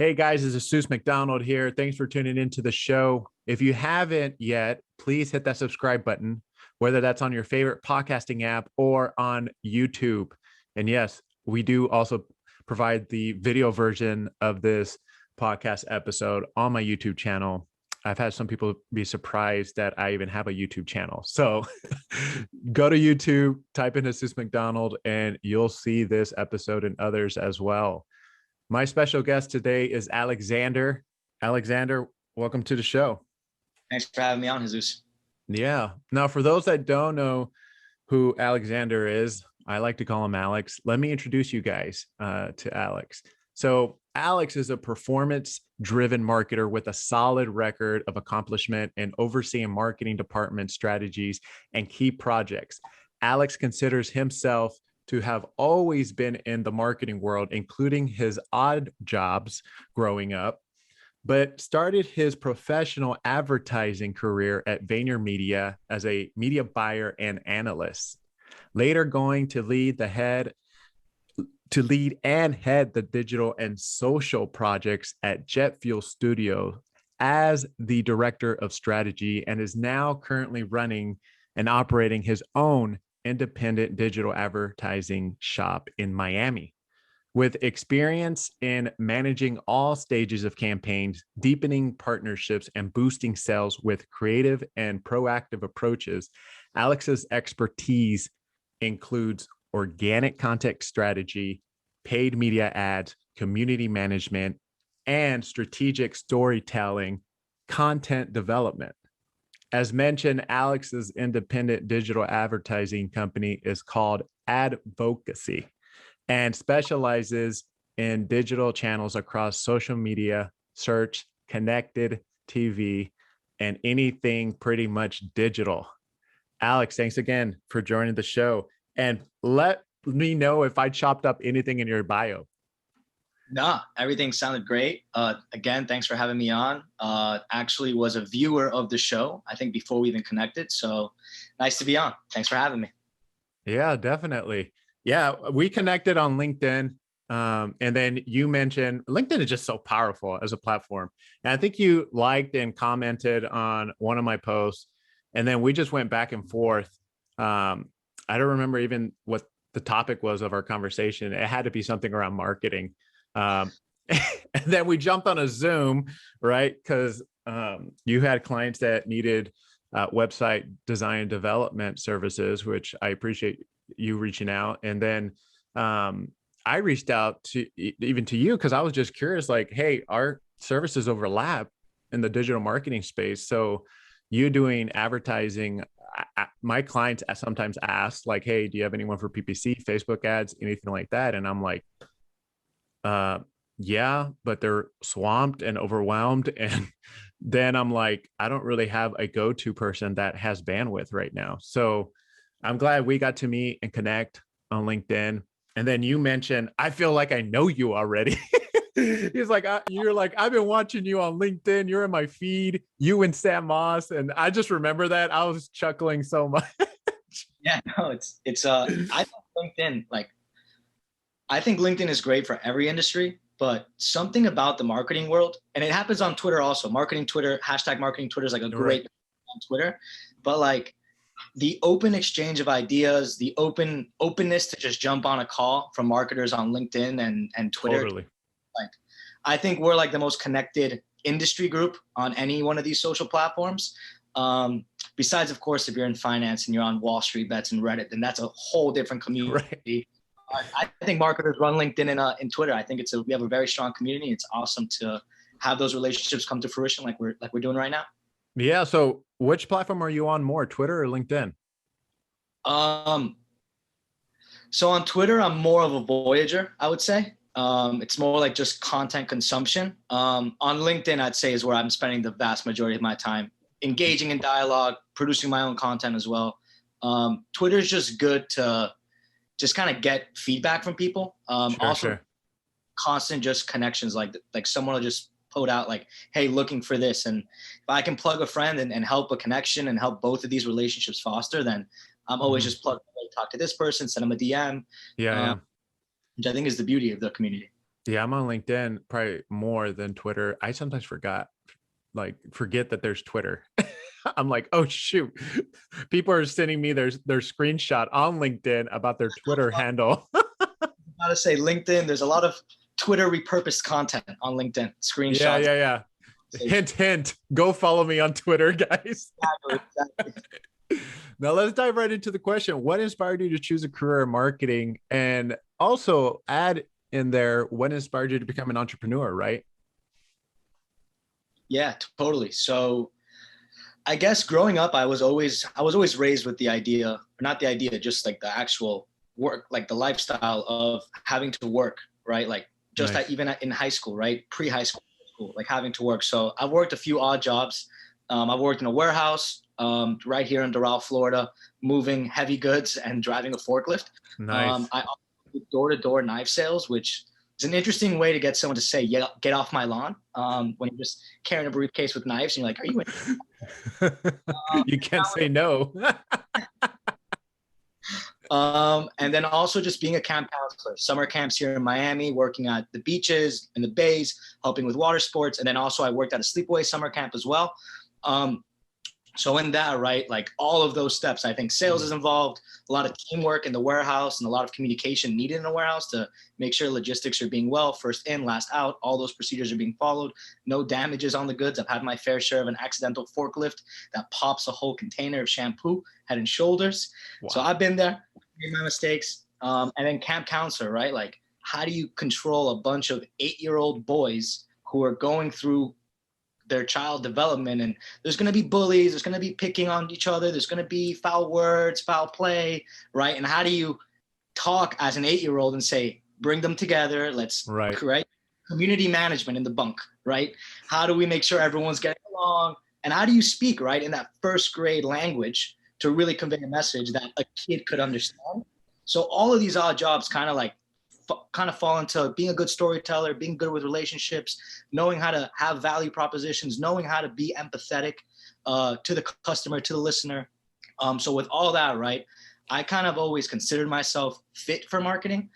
Hey guys, this is Seuss McDonald here. Thanks for tuning into the show. If you haven't yet, please hit that subscribe button, whether that's on your favorite podcasting app or on YouTube. And yes, we do also provide the video version of this podcast episode on my YouTube channel. I've had some people be surprised that I even have a YouTube channel. So go to YouTube, type in Seuss McDonald, and you'll see this episode and others as well. My special guest today is Alexander. Alexander, welcome to the show. Thanks for having me on, Jesus. Yeah. Now, for those that don't know who Alexander is, I like to call him Alex. Let me introduce you guys to Alex. So Alex is a performance-driven marketer with a solid record of accomplishment in overseeing marketing department strategies and key projects. Alex considers himself to have always been in the marketing world, including his odd jobs growing up, but started his professional advertising career at VaynerMedia as a media buyer and analyst, later going to lead and head the digital and social projects at JetFuel Studio as the director of strategy, and is now currently running and operating his own independent digital advertising shop in Miami. With experience in managing all stages of campaigns, deepening partnerships, and boosting sales with creative and proactive approaches, Alex's expertise includes organic content strategy, paid media ads, community management, and strategic storytelling, content development. As mentioned, Alex's independent digital advertising company is called Advocacy and specializes in digital channels across social media, search, connected TV, and anything pretty much digital. Alex, thanks again for joining the show. And let me know if I chopped up anything in your bio. Nah, everything sounded great. Again, thanks for having me on. Actually was a viewer of the show, I think before we even connected. So nice to be on. Thanks for having me. Yeah, definitely. Yeah, we connected on LinkedIn. And then you mentioned LinkedIn is just so powerful as a platform. And I think you liked and commented on one of my posts. And then we just went back and forth. I don't remember even what the topic was of our conversation. It had to be something around marketing. And then we jumped on a Zoom, right? Because you had clients that needed website design and development services, which I appreciate you reaching out. And then I reached out to even to you because I was just curious, like, hey, our services overlap in the digital marketing space. So you doing advertising, my clients sometimes ask, like, hey, do you have anyone for PPC, Facebook ads, anything like that? And I'm like, yeah, but they're swamped and overwhelmed. And then I'm like, I don't really have a go-to person that has bandwidth right now. So I'm glad we got to meet and connect on LinkedIn. And then you mentioned, I feel like I know you already. He's like, you're like, I've been watching you on LinkedIn. You're in my feed, you and Sam Moss. And I just remember that. I was chuckling so much. Yeah, no, I think LinkedIn, I think LinkedIn is great for every industry, but something about the marketing world, and it happens on Twitter also. Marketing Twitter, hashtag marketing Twitter is like a great on Twitter, but like the open exchange of ideas, the openness to just jump on a call from marketers on LinkedIn and Twitter. Totally. Like, I think we're like the most connected industry group on any one of these social platforms. Besides, of course, if you're in finance and you're on Wall Street Bets and Reddit, then that's a whole different community. Right. I think marketers run LinkedIn and Twitter. I think we have a very strong community. It's awesome to have those relationships come to fruition like we're doing right now. Yeah. So which platform are you on more, Twitter or LinkedIn? So on Twitter, I'm more of a voyager, I would say. It's more like just content consumption. On LinkedIn, I'd say is where I'm spending the vast majority of my time engaging in dialogue, producing my own content as well. Twitter is just good to just kind of get feedback from people. Also constant just connections, like someone will just put out like, hey, looking for this. And if I can plug a friend and help a connection and help both of these relationships foster, then I'm always just talk to this person, send them a DM. Yeah. Which I think is the beauty of the community. Yeah, I'm on LinkedIn probably more than Twitter. I sometimes forget that there's Twitter. I'm like, oh shoot. People are sending me their screenshot on LinkedIn about their Twitter handle. I gotta say, LinkedIn, there's a lot of Twitter repurposed content on LinkedIn, Yeah, screenshots. yeah, yeah. Hint, hint. Go follow me on Twitter, guys. Exactly. Now let's dive right into the question. What inspired you to choose a career in marketing? And also add in there what inspired you to become an entrepreneur, right? Yeah, totally. So I guess growing up, I was always raised with the idea, or not the idea, just like the actual work, like the lifestyle of having to work, right? Like just Nice. even in high school, right? Pre-high school, like having to work. So I've worked a few odd jobs. I've worked in a warehouse right here in Doral, Florida, moving heavy goods and driving a forklift. Nice. I also do door-to-door knife sales, which is an interesting way to get someone to say, "Yeah, get off my lawn." When you're just carrying a briefcase with knives, and you're like, "Are you in?" You can't say no. And then also just being a camp counselor, summer camps here in Miami, working at the beaches and the bays, helping with water sports. And then also I worked at a sleepaway summer camp as well. Um, so in that, right, like all of those steps, I think sales is involved, a lot of teamwork in the warehouse and a lot of communication needed in a warehouse to make sure logistics are being well, first in, last out, all those procedures are being followed, no damages on the goods. I've had my fair share of an accidental forklift that pops a whole container of shampoo, Head and Shoulders. So Wow. I've been there, made my mistakes. And then camp counselor, right? Like, how do you control a bunch of 8-year-old boys who are going through their child development, and there's going to be bullies, there's going to be picking on each other, there's going to be foul words, foul play, right? And how do you talk as an 8-year-old and say, bring them together, let's Right. create community management in the bunk, right? How do we make sure everyone's getting along? And how do you speak, right, in that first grade language to really convey a message that a kid could understand? So all of these odd jobs kind of fall into being a good storyteller, being good with relationships, knowing how to have value propositions, knowing how to be empathetic to the customer, to the listener. So with all that, right, I kind of always considered myself fit for marketing.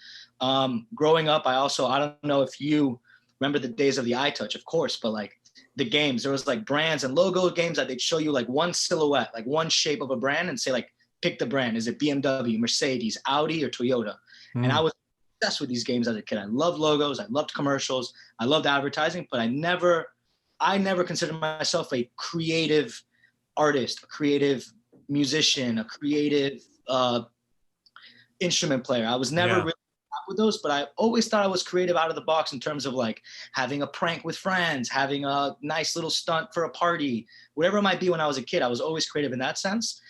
Growing up, I don't know if you remember the days of the iTouch, of course, but like the games, there was like brands and logo games that they'd show you like one silhouette, like one shape of a brand and say like, pick the brand. Is it BMW, Mercedes, Audi, or Toyota? And I Mm. was obsessed with these games as a kid. I loved logos, I loved commercials, I loved advertising, but I never considered myself a creative artist, a creative musician, a creative instrument player. I was never Yeah. really with those, but I always thought I was creative out of the box in terms of like having a prank with friends, having a nice little stunt for a party, whatever it might be. When I was a kid, I was always creative in that sense.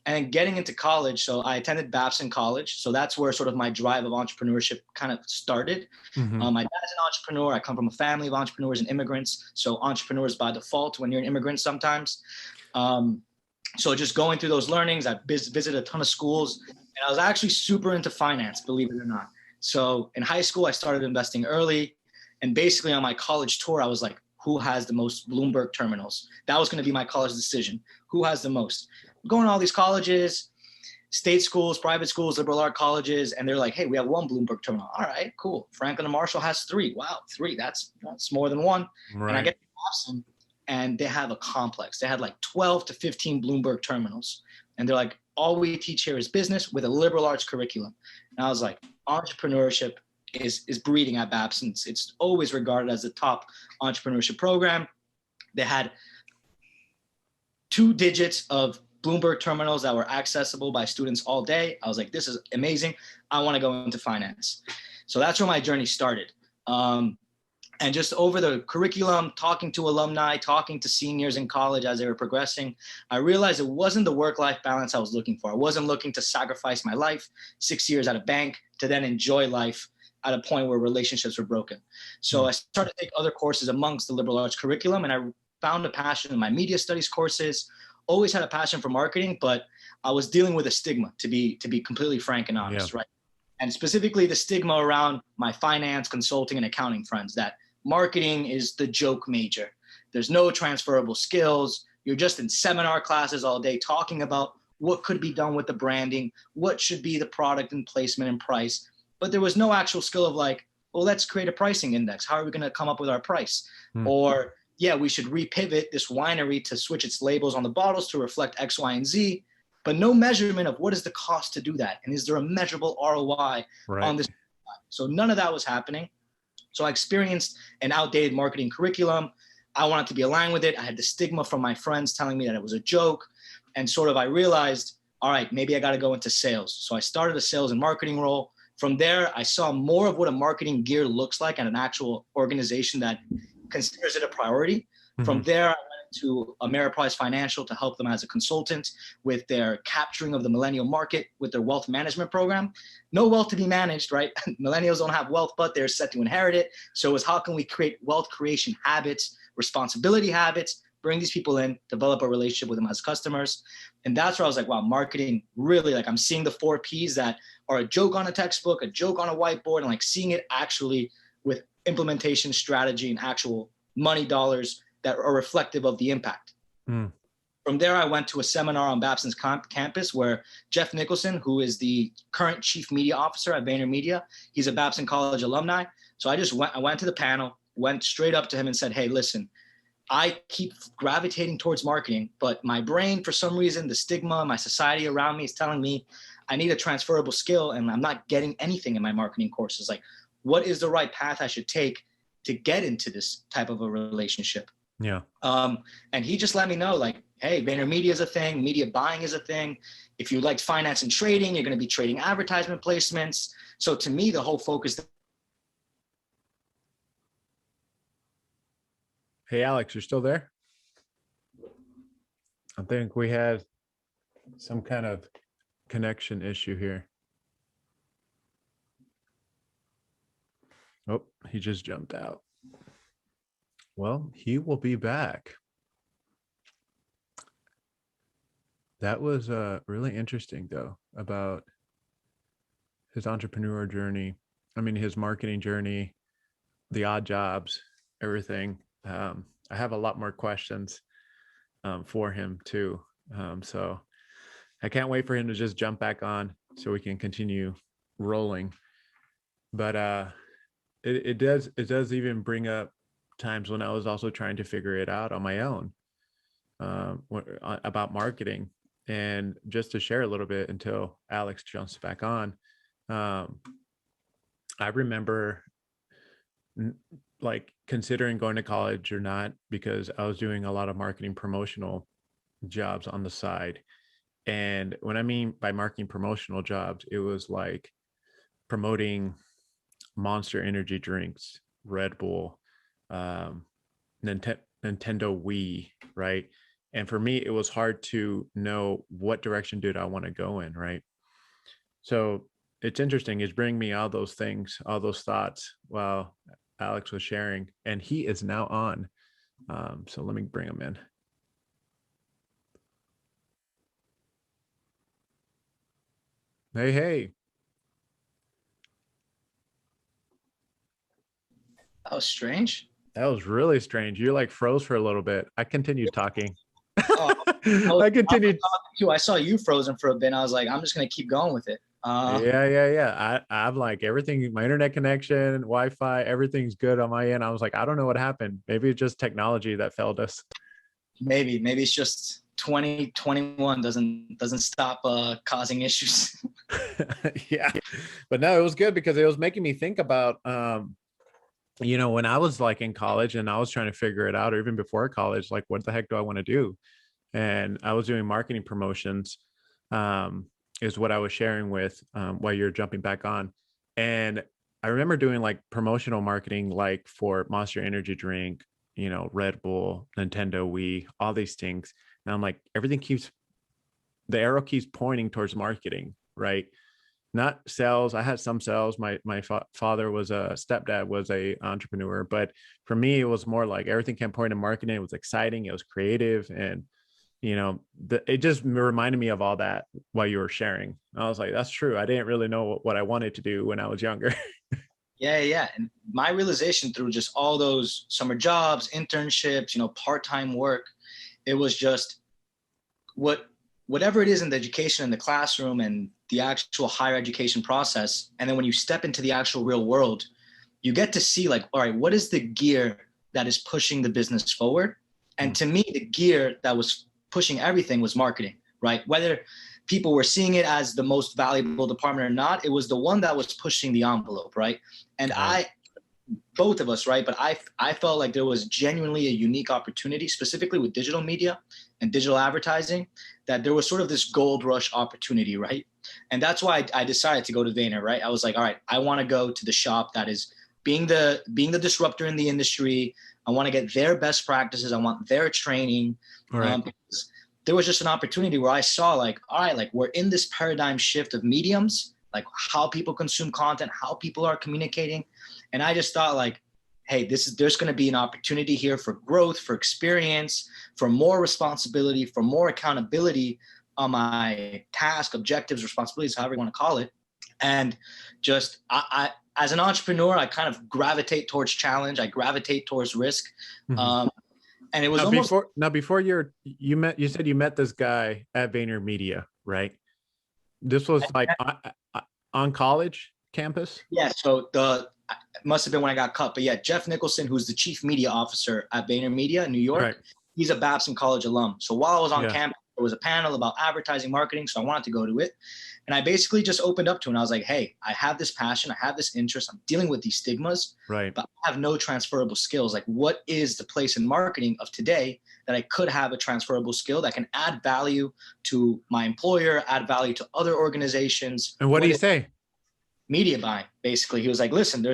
And getting into college, so I attended Babson College. So that's where sort of my drive of entrepreneurship kind of started. Hmm. My dad's an entrepreneur. I come from a family of entrepreneurs and immigrants. So entrepreneurs by default when you're an immigrant sometimes. So just going through those learnings, I visited a ton of schools, and I was actually super into finance, believe it or not. So in high school, I started investing early, and basically on my college tour, I was like, who has the most Bloomberg terminals? That was going to be my college decision. Who has the most? Going to all these colleges, state schools, private schools, liberal art colleges, and they're like, hey, we have one Bloomberg terminal. All right, cool. Franklin and Marshall has 3. Wow, 3. That's more than one. And I Right. get to Boston, and they have a complex. They had like 12 to 15 Bloomberg terminals. And they're like, all we teach here is business with a liberal arts curriculum. And I was like, entrepreneurship is breeding at Babson. It's always regarded as the top entrepreneurship program. They had 2 digits of Bloomberg terminals that were accessible by students all day. I was like, this is amazing. I want to go into finance. So that's where my journey started. And just over the curriculum, talking to alumni, talking to seniors in college as they were progressing, I realized it wasn't the work-life balance I was looking for. I wasn't looking to sacrifice my life, 6 years at a bank, to then enjoy life at a point where relationships were broken. So I started to take other courses amongst the liberal arts curriculum, and I found a passion in my media studies courses, always had a passion for marketing, but I was dealing with a stigma, to be completely frank and Yeah. honest, right? And specifically the stigma around my finance, consulting, and accounting friends, that marketing is the joke major. There's no transferable skills. You're just in seminar classes all day talking about what could be done with the branding, what should be the product and placement and price. But there was no actual skill of like, well, let's create a pricing index. How are we going to come up with our price? Hmm. Or, yeah, we should repivot this winery to switch its labels on the bottles to reflect X, Y, and Z, but no measurement of what is the cost to do that. And is there a measurable ROI on this? So none of that was happening. So I experienced an outdated marketing curriculum. I wanted to be aligned with it. I had the stigma from my friends telling me that it was a joke. And sort of I realized, all right, maybe I got to go into sales. So I started a sales and marketing role. From there, I saw more of what a marketing gear looks like at an actual organization that considers it a priority. Mm-hmm. From there, I went to Ameriprise Financial to help them as a consultant with their capturing of the millennial market with their wealth management program. No wealth to be managed, right? Millennials don't have wealth, but they're set to inherit it. So it was, how can we create wealth creation habits, responsibility habits, bring these people in, develop a relationship with them as customers. And that's where I was like, wow, marketing really, like, I'm seeing the 4 Ps that are a joke on a textbook, a joke on a whiteboard, and like seeing it actually with implementation strategy and actual money dollars that are reflective of the impact. Mm. From there, I went to a seminar on Babson's campus where Jeff Nicholson, who is the current chief media officer at VaynerMedia, he's a Babson College alumni. So I went to the panel, went straight up to him and said, hey, listen, I keep gravitating towards marketing, but my brain, for some reason, the stigma, my society around me is telling me I need a transferable skill, and I'm not getting anything in my marketing courses. Like, what is the right path I should take to get into this type of a relationship? Yeah. And he just let me know, like, hey, VaynerMedia is a thing. Media buying is a thing. If you like finance and trading, you're going to be trading advertisement placements. So to me, the whole focus. Hey, Alex, you're still there? I think we had some kind of connection issue here. Oh, he just jumped out. Well, he will be back. That was really interesting, though, about his entrepreneur journey. I mean, his marketing journey, the odd jobs, everything. I have a lot more questions for him too. So I can't wait for him to just jump back on so we can continue rolling. But it does even bring up times when I was also trying to figure it out on my own about marketing. And just to share a little bit until Alex jumps back on, I remember like considering going to college or not, because I was doing a lot of marketing promotional jobs on the side. And when I mean by marketing promotional jobs, it was like promoting Monster energy drinks, Red Bull, Nintendo Wii, right? And for me, it was hard to know what direction did I want to go in, right? So it's interesting. It's bringing me all those things, all those thoughts while Alex was sharing, and he is now on. So let me bring him in. Hey, hey. That was strange. That was really strange. You like froze for a little bit. I continued talking. I continued. I saw you frozen for a bit. And I was like, I'm just going to keep going with it. Yeah. I'm like, everything, my internet connection, Wi-Fi, everything's good on my end. I was like, I don't know what happened. Maybe it's just technology that failed us. Maybe it's just 2021 doesn't stop causing issues. Yeah, but no, it was good because it was making me think about, when I was like in college and I was trying to figure it out, or even before college, like, what the heck do I want to do? And I was doing marketing promotions, is what I was sharing with while you're jumping back on. And I remember doing like promotional marketing, like for Monster energy drink, Red Bull, Nintendo Wii, all these things. And I'm like, the arrow keeps pointing towards marketing, right? Not sales. I had some sales. My stepdad was a entrepreneur, but for me, it was more like everything kept pointing to marketing. It was exciting. It was creative. And, it just reminded me of all that while you were sharing. I was like, that's true. I didn't really know what I wanted to do when I was younger. Yeah. And my realization through just all those summer jobs, internships, part-time work, it was just whatever it is in the education in the classroom and the actual higher education process. And then when you step into the actual real world, you get to see like, all right, what is the gear that is pushing the business forward? And to me, the gear that was pushing everything was marketing, right? Whether people were seeing it as the most valuable department or not, it was the one that was pushing the envelope, right? And both of us, right? But I felt like there was genuinely a unique opportunity, specifically with digital media and digital advertising, that there was sort of this gold rush opportunity, right? And that's why I decided to go to Vayner, right? I was like, all right, I want to go to the shop that is being the disruptor in the industry. I want to get their best practices. I want their training. Because there was just an opportunity where I saw like, all right, like we're in this paradigm shift of mediums, like how people consume content, how people are communicating. And I just thought like, hey, there's going to be an opportunity here for growth, for experience, for more responsibility, for more accountability on my task, objectives, responsibilities, however you want to call it. And just I as an entrepreneur, I kind of gravitate towards challenge. I gravitate towards risk. And it was before you said you met this guy at VaynerMedia, right? This was like on college campus? Yeah. So it must have been when I got cut, but yeah, Jeff Nicholson, who's the chief media officer at VaynerMedia in New York, he's a Babson College alum. So while I was on campus, there was a panel about advertising marketing. So I wanted to go to it. And I basically just opened up to it. And I was like, hey, I have this passion. I have this interest. I'm dealing with these stigmas, but I have no transferable skills. Like, what is the place in marketing of today that I could have a transferable skill that can add value to my employer, add value to other organizations? And what do you say? Media buying, basically. He was like, listen,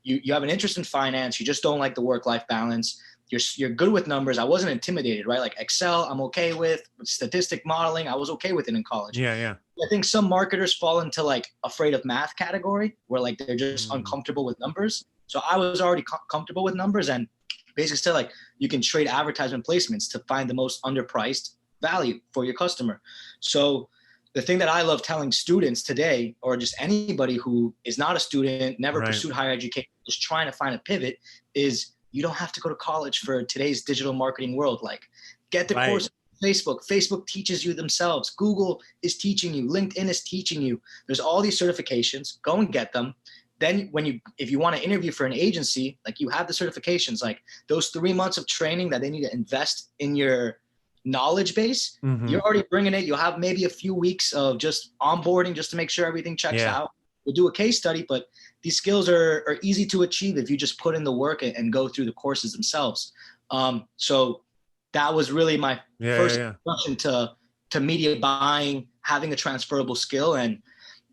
you have an interest in finance. You just don't like the work-life balance. You're good with numbers. I wasn't intimidated, right? Like Excel, I'm okay with statistic modeling. I was okay with it in college. Yeah. I think some marketers fall into like afraid of math category where like they're just uncomfortable with numbers. So I was already comfortable with numbers and basically said like, you can trade advertisement placements to find the most underpriced value for your customer. So the thing that I love telling students today, or just anybody who is not a student, never pursued higher education, just trying to find a pivot, is you don't have to go to college for today's digital marketing world. Like, get the course on Facebook. Facebook teaches you themselves. Google is teaching you. LinkedIn is teaching you. There's all these certifications. Go and get them. Then if you want to interview for an agency, like you have the certifications, like those 3 months of training that they need to invest in your knowledge base, you're already bringing it. You'll have maybe a few weeks of just onboarding just to make sure everything checks out. We'll do a case study, but these skills are easy to achieve if you just put in the work and go through the courses themselves. So that was really my first introduction to media buying, having a transferable skill. And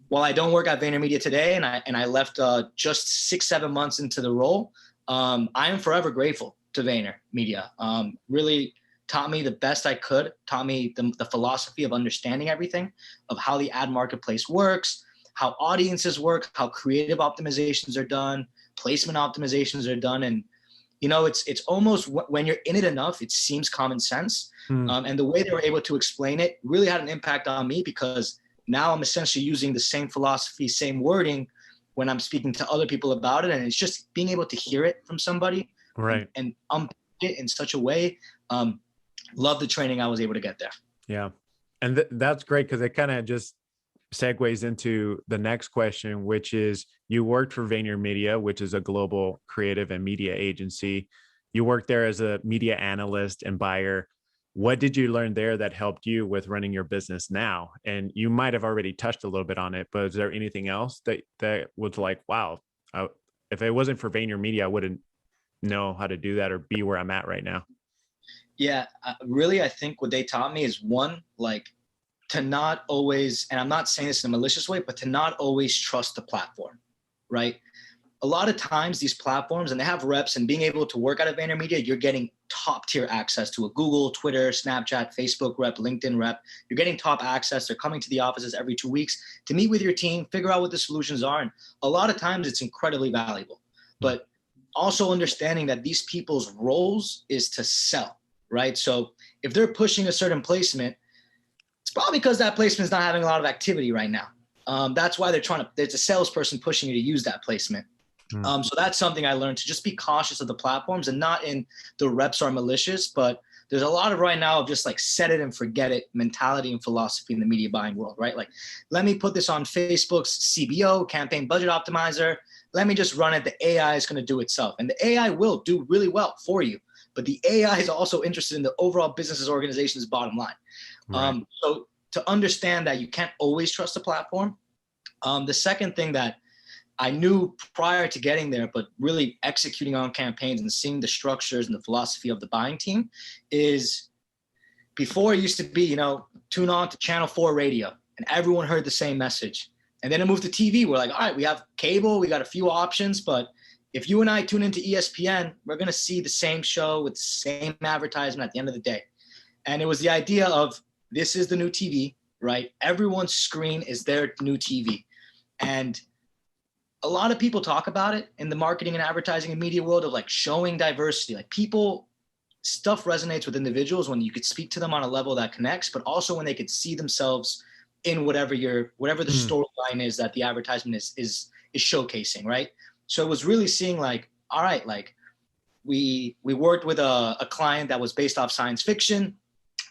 while I don't work at VaynerMedia today, and I left just 6-7 months into the role, I am forever grateful to VaynerMedia. Really taught me the best I could, taught me the philosophy of understanding everything, of how the ad marketplace works, how audiences work, how creative optimizations are done, placement optimizations are done. And, you know, it's almost when you're in it enough, it seems common sense. And the way they were able to explain it really had an impact on me, because now I'm essentially using the same philosophy, same wording when I'm speaking to other people about it. And it's just being able to hear it from somebody and unpack it in such a way. Love the training I was able to get there. Yeah. And that's great, because it kind of just segues into the next question, which is, you worked for VaynerMedia, which is a global creative and media agency. You worked there as a media analyst and buyer. What did you learn there that helped you with running your business now? And you might have already touched a little bit on it, but is there anything else that was like, wow, if it wasn't for VaynerMedia, I wouldn't know how to do that or be where I'm at right now? Yeah, really, I think what they taught me is, one, like, to not always, and I'm not saying this in a malicious way, but to not always trust the platform, right? A lot of times these platforms, and they have reps, and being able to work out of VaynerMedia, you're getting top tier access to a Google, Twitter, Snapchat, Facebook rep, LinkedIn rep. You're getting top access. They're coming to the offices every 2 weeks to meet with your team, figure out what the solutions are. And a lot of times it's incredibly valuable, but also understanding that these people's roles is to sell, right? So if they're pushing a certain placement, it's probably because that placement is not having a lot of activity right now. That's why there's a salesperson pushing you to use that placement. So that's something I learned, to just be cautious of the platforms, and not in the reps are malicious, but there's a lot of right now of just like set it and forget it mentality and philosophy in the media buying world, right? Like, let me put this on Facebook's CBO, campaign budget optimizer. let me just run it. The AI is going to do itself. And the AI will do really well for you. But the AI is also interested in the overall business's organization's bottom line. Right. So to understand that you can't always trust a platform. The second thing that I knew prior to getting there, but really executing on campaigns and seeing the structures and the philosophy of the buying team is, before it used to be, tune on to Channel 4 radio and everyone heard the same message. And then it moved to TV. We're like, all right, we have cable, we got a few options, but if you and I tune into ESPN, we're going to see the same show with the same advertisement at the end of the day. And it was the idea of, this is the new TV, right? Everyone's screen is their new TV. And a lot of people talk about it in the marketing and advertising and media world of like showing diversity. Like stuff resonates with individuals when you could speak to them on a level that connects, but also when they could see themselves in whatever the storyline is that the advertisement is showcasing, right? So it was really seeing like, all right, like we worked with a client that was based off science fiction,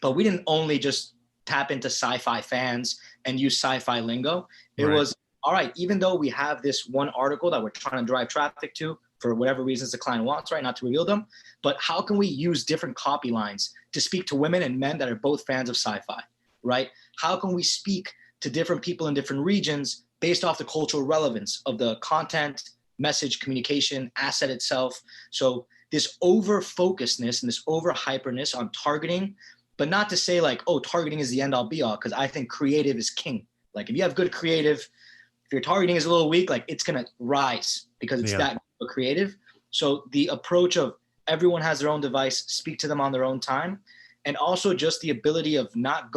but we didn't only just tap into sci-fi fans and use sci-fi lingo. It was, all right, even though we have this one article that we're trying to drive traffic to for whatever reasons the client wants, right, not to reveal them, but how can we use different copy lines to speak to women and men that are both fans of sci-fi, right? How can we speak to different people in different regions based off the cultural relevance of the content, message, communication, asset itself? So this over-focusedness and this over-hyperness on targeting, but not to say like, oh, targeting is the end-all be-all, because I think creative is king. Like if you have good creative, if your targeting is a little weak, like it's going to rise because it's that creative. So the approach of everyone has their own device, speak to them on their own time, and also just the ability of not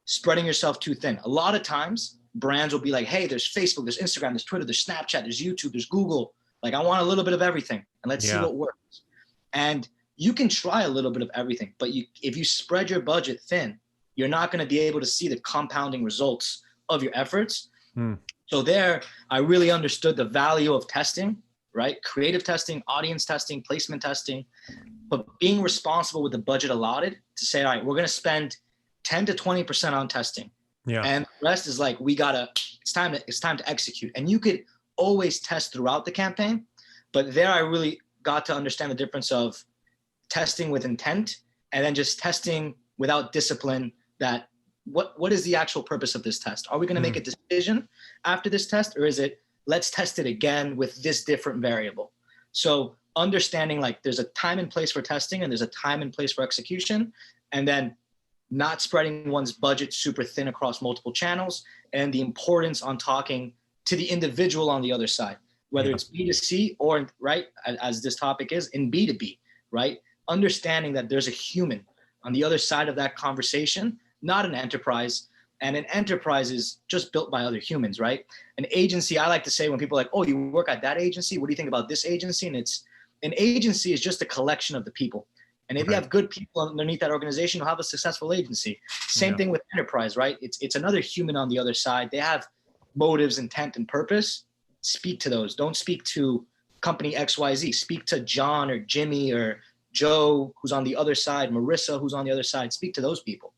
spreading yourself too thin. A lot of times brands will be like, hey, there's Facebook, there's Instagram, there's Twitter, there's Snapchat, there's YouTube, there's Google. Like I want a little bit of everything and let's see what works. And you can try a little bit of everything, but if you spread your budget thin, you're not going to be able to see the compounding results of your efforts. So there, I really understood the value of testing, right? Creative testing, audience testing, placement testing, but being responsible with the budget allotted to say, all right, we're going to spend 10 to 20% on testing. And the rest is like, it's time to execute. And you could always test throughout the campaign, but there I really got to understand the difference of testing with intent and then just testing without discipline. That what is the actual purpose of this test? Are we going to make a decision after this test, or is it let's test it again with this different variable? So understanding like there's a time and place for testing and there's a time and place for execution, and then not spreading one's budget super thin across multiple channels, and the importance on talking to the individual on the other side, whether it's B2C or, right, as this topic is, in B2B, right? Understanding that there's a human on the other side of that conversation, not an enterprise. And an enterprise is just built by other humans, right? An agency, I like to say when people are like, oh, you work at that agency, what do you think about this agency? And it's, an agency is just a collection of the people. And if you have good people underneath that organization, you'll have a successful agency. Same thing with enterprise, right? It's another human on the other side. They have motives, intent, and purpose. Speak to those. Don't speak to company XYZ. Speak to John or Jimmy or Joe, who's on the other side, Marissa, who's on the other side. Speak to those people.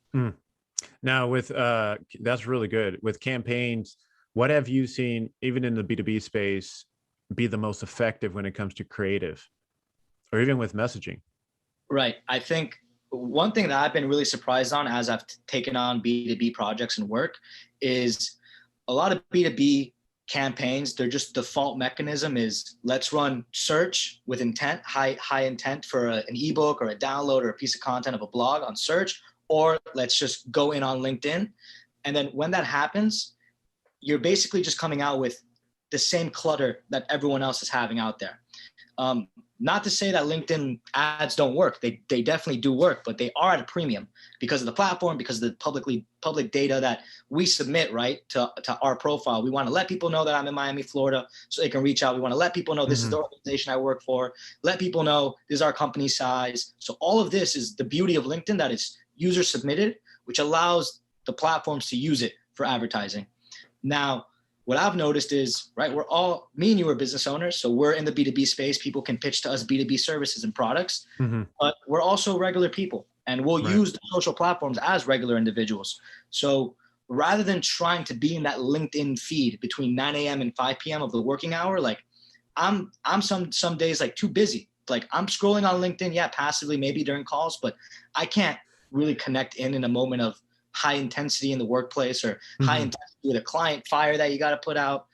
Now with, that's really good. With campaigns, what have you seen, even in the B2B space, be the most effective when it comes to creative or even with messaging? Right. I think one thing that I've been really surprised on as I've taken on B2B projects and work is a lot of B2B campaigns, their just default mechanism is let's run search with intent, high intent for an ebook or a download or a piece of content of a blog on search, or let's just go in on LinkedIn. And then when that happens, you're basically just coming out with the same clutter that everyone else is having out there. Not to say that LinkedIn ads don't work. They definitely do work, but they are at a premium because of the platform, because of the public data that we submit, right, to our profile. We want to let people know that I'm in Miami, Florida, so they can reach out. We want to let people know this is the organization I work for. Let people know this is our company size. So all of this is the beauty of LinkedIn, that it's user submitted, which allows the platforms to use it for advertising. Now, what I've noticed is, right, me and you are business owners, so we're in the B2B space. People can pitch to us B2B services and products, but we're also regular people, and we'll use the social platforms as regular individuals. So rather than trying to be in that LinkedIn feed between 9 a.m. and 5 p.m. of the working hour, like I'm some days like too busy. Like I'm scrolling on LinkedIn, yeah, passively maybe during calls, but I can't really connect in a moment of high intensity in the workplace or high intensity with a client fire that you got to put out.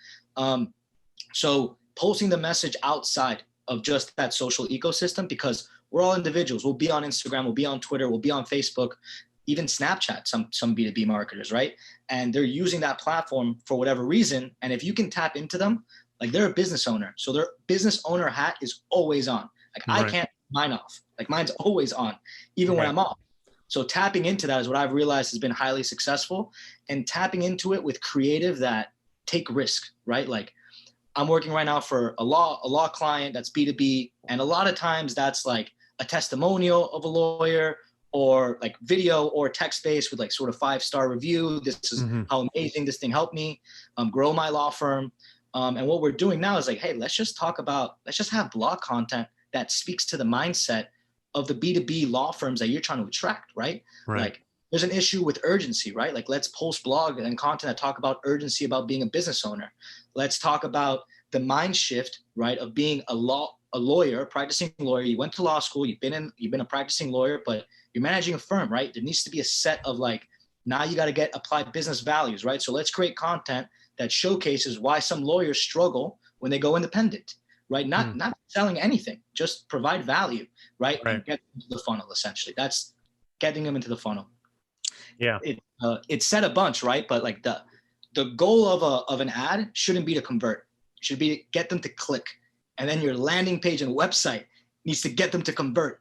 So posting the message outside of just that social ecosystem, because we're all individuals. We'll be on Instagram, we'll be on Twitter, we'll be on Facebook, even Snapchat, some B2B marketers, right? And they're using that platform for whatever reason. And if you can tap into them, like they're a business owner. So their business owner hat is always on. Like I can't mine off. Like mine's always on, even when I'm off. So tapping into that is what I've realized has been highly successful, and tapping into it with creative that take risk, right? Like I'm working right now for a law client that's B2B. And a lot of times that's like a testimonial of a lawyer, or like video or text-based with like sort of 5-star review. This is how amazing this thing helped me grow my law firm. And what we're doing now is like, hey, let's just have blog content that speaks to the mindset of the B2B law firms that you're trying to attract, right? Like there's an issue with urgency, right? Like let's post blog and content that talk about urgency about being a business owner. Let's talk about the mind shift, right? Of being a lawyer, practicing lawyer. You went to law school, you've been a practicing lawyer, but you're managing a firm, right? There needs to be a set of like, now you got to apply business values, right? So let's create content that showcases why some lawyers struggle when they go independent, right? Not selling anything, just provide value, right? And get them into the funnel, essentially. That's getting them into the funnel. Yeah. It's said a bunch, right? But like the goal of an ad shouldn't be to convert. It should be to get them to click. And then your landing page and website needs to get them to convert.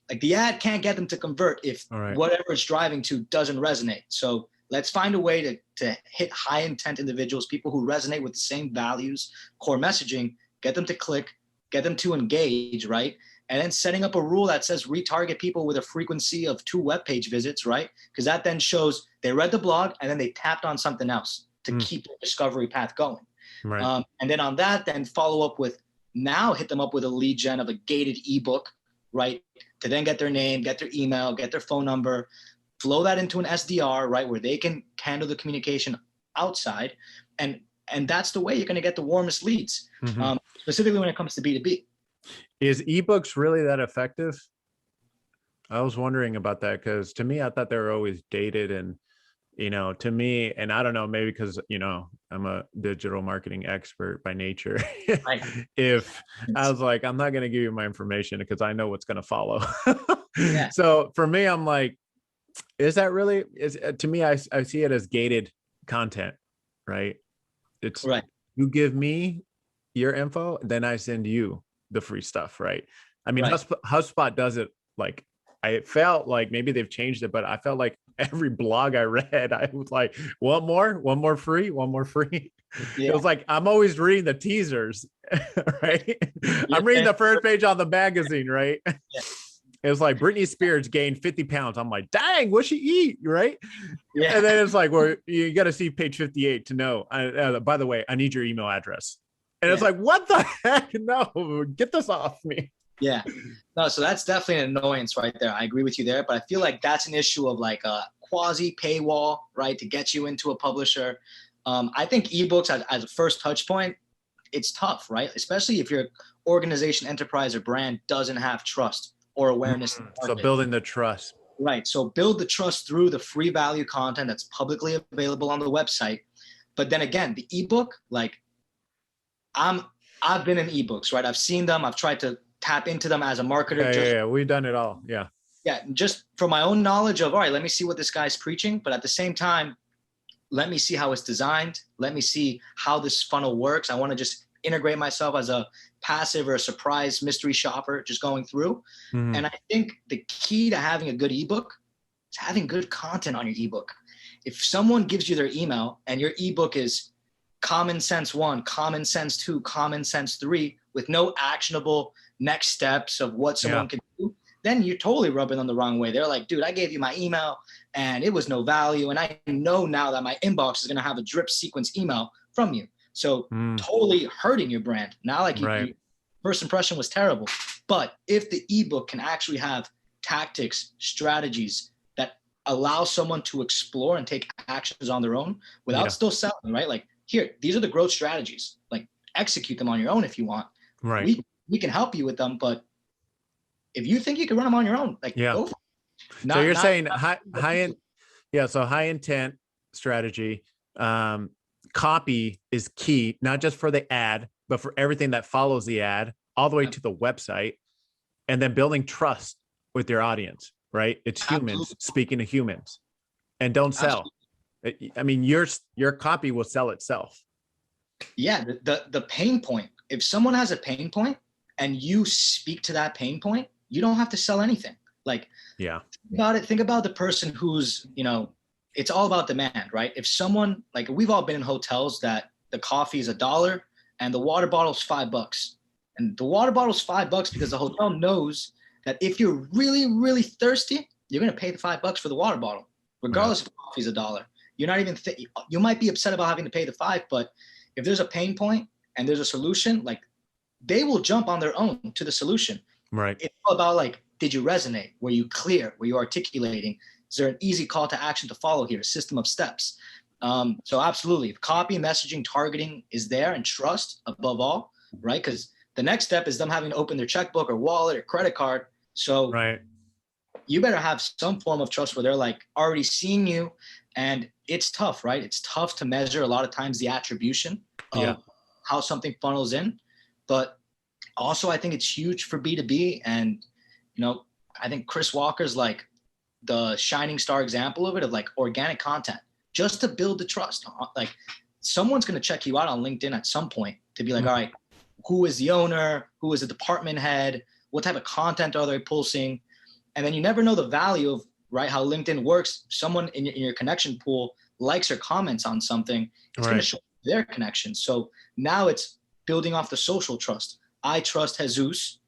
Like the ad can't get them to convert if whatever it's driving to doesn't resonate. So let's find a way to hit high intent individuals, people who resonate with the same values, core messaging, get them to click, get them to engage, right? And then setting up a rule that says retarget people with a frequency of 2 web page visits, right? Because that then shows they read the blog and then they tapped on something else to keep the discovery path going. And then on that, then follow up with, now hit them up with a lead gen of a gated ebook, right? To then get their name, get their email, get their phone number, flow that into an SDR, right? Where they can handle the communication outside. And that's the way you're going to get the warmest leads, specifically when it comes to B2B. Is ebooks really that effective? I was wondering about that, because to me, I thought they were always dated, and to me, and I don't know, maybe because I'm a digital marketing expert by nature. If I was like, I'm not going to give you my information because I know what's going to follow. So for me, I'm like, is that really? To me, I see it as gated content, right? It's you give me your info, then I send you the free stuff, right? I mean, HubSpot does it like, I felt like maybe they've changed it, but I felt like every blog I read, I was like, one more free. It was like, I'm always reading the teasers, right? I'm reading the first page on the magazine, right? It was like Britney Spears gained 50 pounds. I'm like, dang, what'd she eat, right? And then it's like, well, you got to see page 58 to know. By the way, I need your email address. And it's like, what the heck? No, get this off me. Yeah, no, so that's definitely an annoyance right there. I agree with you there, but I feel like that's an issue of like a quasi paywall, right? To get you into a publisher. I think ebooks as a first touch point, it's tough, right? Especially if your organization, enterprise, or brand doesn't have trust or awareness. So building the trust. Right. So build the trust through the free value content that's publicly available on the website. But then again, the ebook, like I've been in ebooks, right? I've seen them. I've tried to tap into them as a marketer. Yeah, we've done it all. Yeah, just for my own knowledge of, all right, let me see what this guy's preaching, but at the same time, let me see how it's designed. Let me see how this funnel works. I want to just integrate myself as a passive or a surprise mystery shopper just going through. And I think the key to having a good ebook is having good content on your ebook. If someone gives you their email and your ebook is common sense 1, common sense 2, common sense 3, with no actionable next steps of what someone can do, then you're totally rubbing them the wrong way. They're like, dude, I gave you my email and it was no value. And I know now that my inbox is going to have a drip sequence email from you. So totally hurting your brand. Now, like your first impression was terrible. But if the ebook can actually have tactics, strategies that allow someone to explore and take actions on their own without still selling, right? Like, here, these are the growth strategies. Like, execute them on your own if you want. Right. We can help you with them, but if you think you can run them on your own, like, go for it. So you're saying high intent strategy, copy is key, not just for the ad, but for everything that follows the ad all the way to the website, and then building trust with your audience, right? It's humans speaking to humans, and don't sell. I mean, your copy will sell itself. Yeah. The pain point, if someone has a pain point and you speak to that pain point, you don't have to sell anything. Like, think about the person who's, it's all about demand, right? If someone, like, we've all been in hotels that the coffee is $1 and the water bottle's $5. And the water bottle's $5 because the hotel knows that if you're really, really thirsty, you're going to pay the $5 for the water bottle, regardless if coffee's $1. You're not even, you might be upset about having to pay the $5, but if there's a pain point and there's a solution, like, they will jump on their own to the solution. Right. It's all about, like, did you resonate? Were you clear? Were you articulating? Is there an easy call to action to follow here? A system of steps. So absolutely, if copy, messaging, targeting is there, and trust above all, right? Because the next step is them having to open their checkbook or wallet or credit card. So you better have some form of trust where they're, like, already seeing you. And it's tough, right? It's tough to measure a lot of times the attribution of how something funnels in. But also, I think it's huge for B2B. And, I think Chris Walker's like the shining star example of it, of, like, organic content, just to build the trust. Like, someone's going to check you out on LinkedIn at some point to be like, all right, who is the owner? Who is the department head? What type of content are they pulsing? And then you never know the value of, right, how LinkedIn works. Someone in your connection pool likes or comments on something, it's going to show their connection. So now it's building off the social trust. I trust Jesus.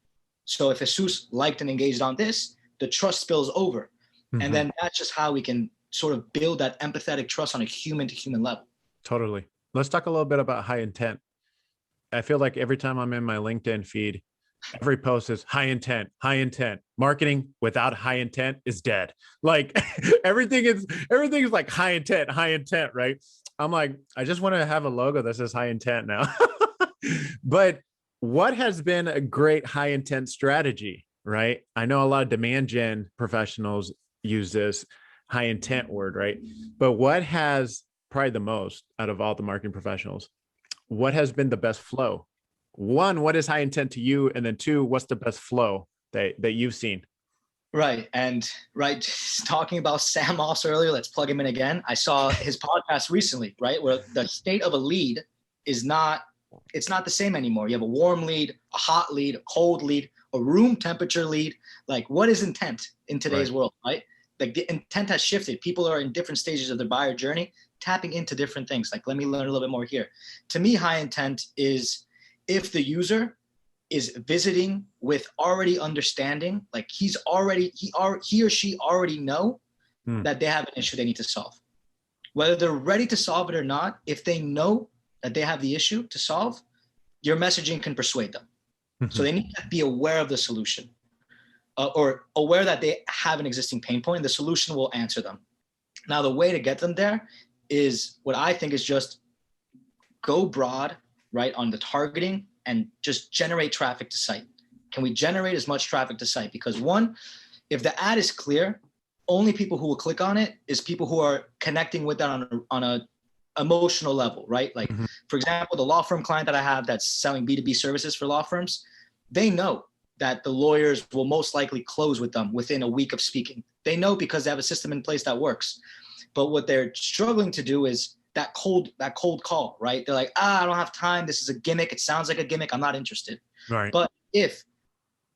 So if Jesus liked and engaged on this, the trust spills over. And then that's just how we can sort of build that empathetic trust on a human to human level. Totally. Let's talk a little bit about high intent. I feel like every time I'm in my LinkedIn feed, every post is high intent, high intent. Marketing without high intent is dead. Like, everything is like high intent, right? I'm like, I just want to have a logo that says high intent now. But what has been a great high intent strategy, right? I know a lot of demand gen professionals use this high intent word, right? But what has probably the most out of all the marketing professionals, what has been the best flow? One, what is high intent to you? And then two, what's the best flow that you've seen? Right. And talking about Sam Moss earlier, let's plug him in again. I saw his podcast recently, right? Where the state of a lead is it's not the same anymore. You have a warm lead, a hot lead, a cold lead, a room temperature lead. Like, what is intent in today's world, right? Like, the intent has shifted. People are in different stages of their buyer journey, tapping into different things. Like, let me learn a little bit more here. To me, high intent is if the user is visiting with already understanding, like, he or she already know that they have an issue they need to solve. Whether they're ready to solve it or not, if they know that they have the issue to solve, your messaging can persuade them. So they need to be aware of the solution, or aware that they have an existing pain point, and the solution will answer them. Now, the way to get them there is what I think is just go broad, right, on the targeting, and just generate traffic to site. Can we generate as much traffic to site? Because one, if the ad is clear, only people who will click on it is people who are connecting with that on a emotional level, right? Like, for example, the law firm client that I have that's selling B2B services for law firms, they know that the lawyers will most likely close with them within a week of speaking. They know because they have a system in place that works. But what they're struggling to do is that cold call, right? They're like, I don't have time. This is a gimmick. It sounds like a gimmick. I'm not interested. Right. But if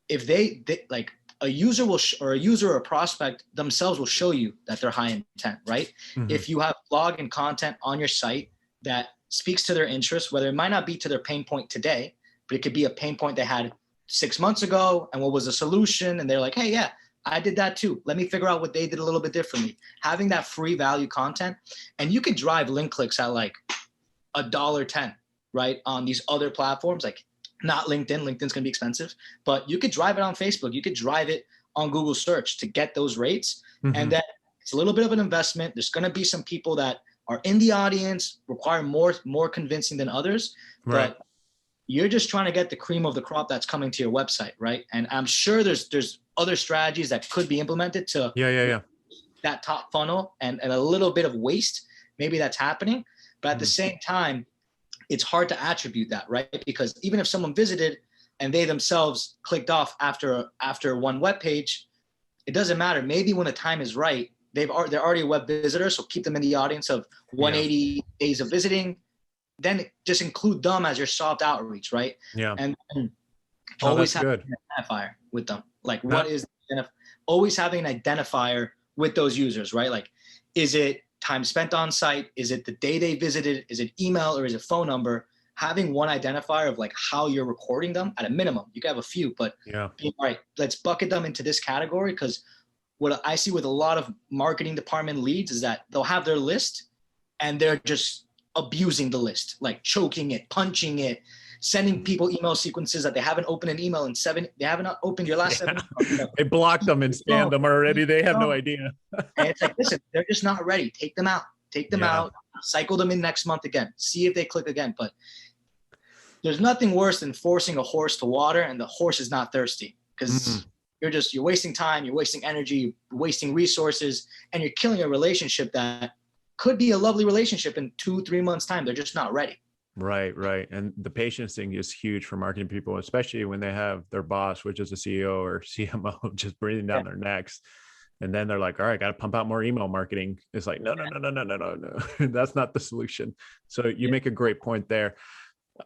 they like, a user or a prospect themselves will show you that they're high intent, right? If you have blog and content on your site that speaks to their interests, whether it might not be to their pain point today, but it could be a pain point they had 6 months ago, and what was the solution? And they're like, hey, yeah, I did that too. Let me figure out what they did a little bit differently. Having that free value content, and you could drive link clicks at like $1.10, right? On these other platforms, like not LinkedIn. LinkedIn's going to be expensive, but you could drive it on Facebook. You could drive it on Google search to get those rates. And then It's a little bit of an investment. There's going to be some people that are in the audience, require more convincing than others, Right. but you're just trying to get the cream of the crop that's coming to your website, right? And I'm sure there's other strategies that could be implemented to that top funnel and a little bit of waste. Maybe that's happening, but at the same time, it's hard to attribute that, right? Because even if someone visited and they themselves clicked off after one web page, it doesn't matter. Maybe when the time is right, they're already a web visitor, so keep them in the audience of 180 days of visiting. Then just include them as your soft outreach, right? Yeah. And always have good. an identifier with them. Like always having an identifier with those users, right? Like, is it time spent on site? Is it the day they visited? Is it email or is it phone number? Having one identifier of like how you're recording them at a minimum. You can have a few, but all right, let's bucket them into this category, because what I see with a lot of marketing department leads is that they'll have their list and they're just abusing the list, like choking it, punching it, sending people email sequences that they haven't opened an email in they haven't opened your last 7 months. They blocked them and spammed them already. They have no idea. And it's like, listen, they're just not ready. Take them out. Take them out. Cycle them in next month again. See if they click again. But there's nothing worse than forcing a horse to water and the horse is not thirsty, because you're wasting time, you're wasting energy, you're wasting resources, and you're killing a relationship that could be a lovely relationship in 2-3 months time. They're just not ready. Right. And the patience thing is huge for marketing people, especially when they have their boss, which is a CEO or CMO, just breathing down their necks. And then they're like, all right, got to pump out more email marketing. It's like, no. That's not the solution. So you make a great point there.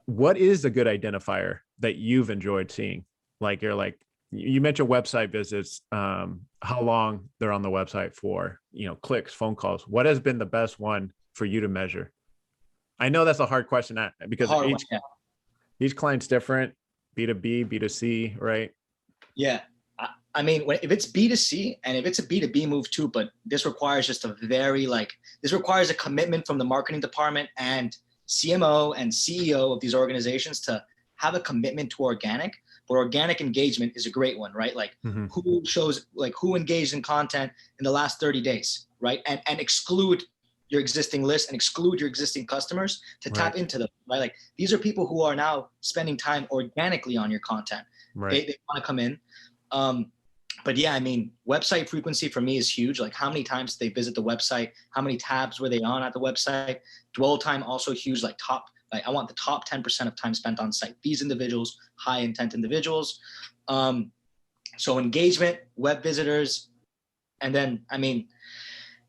What is a good identifier that you've enjoyed seeing? Like, you mentioned website visits, how long they're on the website for, clicks, phone calls. What has been the best one for you to measure? I know that's a hard question because each client's different, B2B, B2C, right? Yeah. I mean, if it's B2C and if it's a B2B move too, but this requires just this requires a commitment from the marketing department and CMO and CEO of these organizations to have a commitment to organic. But organic engagement is a great one, right? Like who engaged in content in the last 30 days, right? And exclude your existing list and exclude your existing customers to tap into them, right? Like, these are people who are now spending time organically on your content. Right. They want to come in. But yeah, I mean, website frequency for me is huge. Like, how many times did they visit the website? How many tabs were they on at the website? Dwell time also huge. I want the top 10% of time spent on site. These individuals, high intent individuals. So engagement, web visitors, and then, I mean,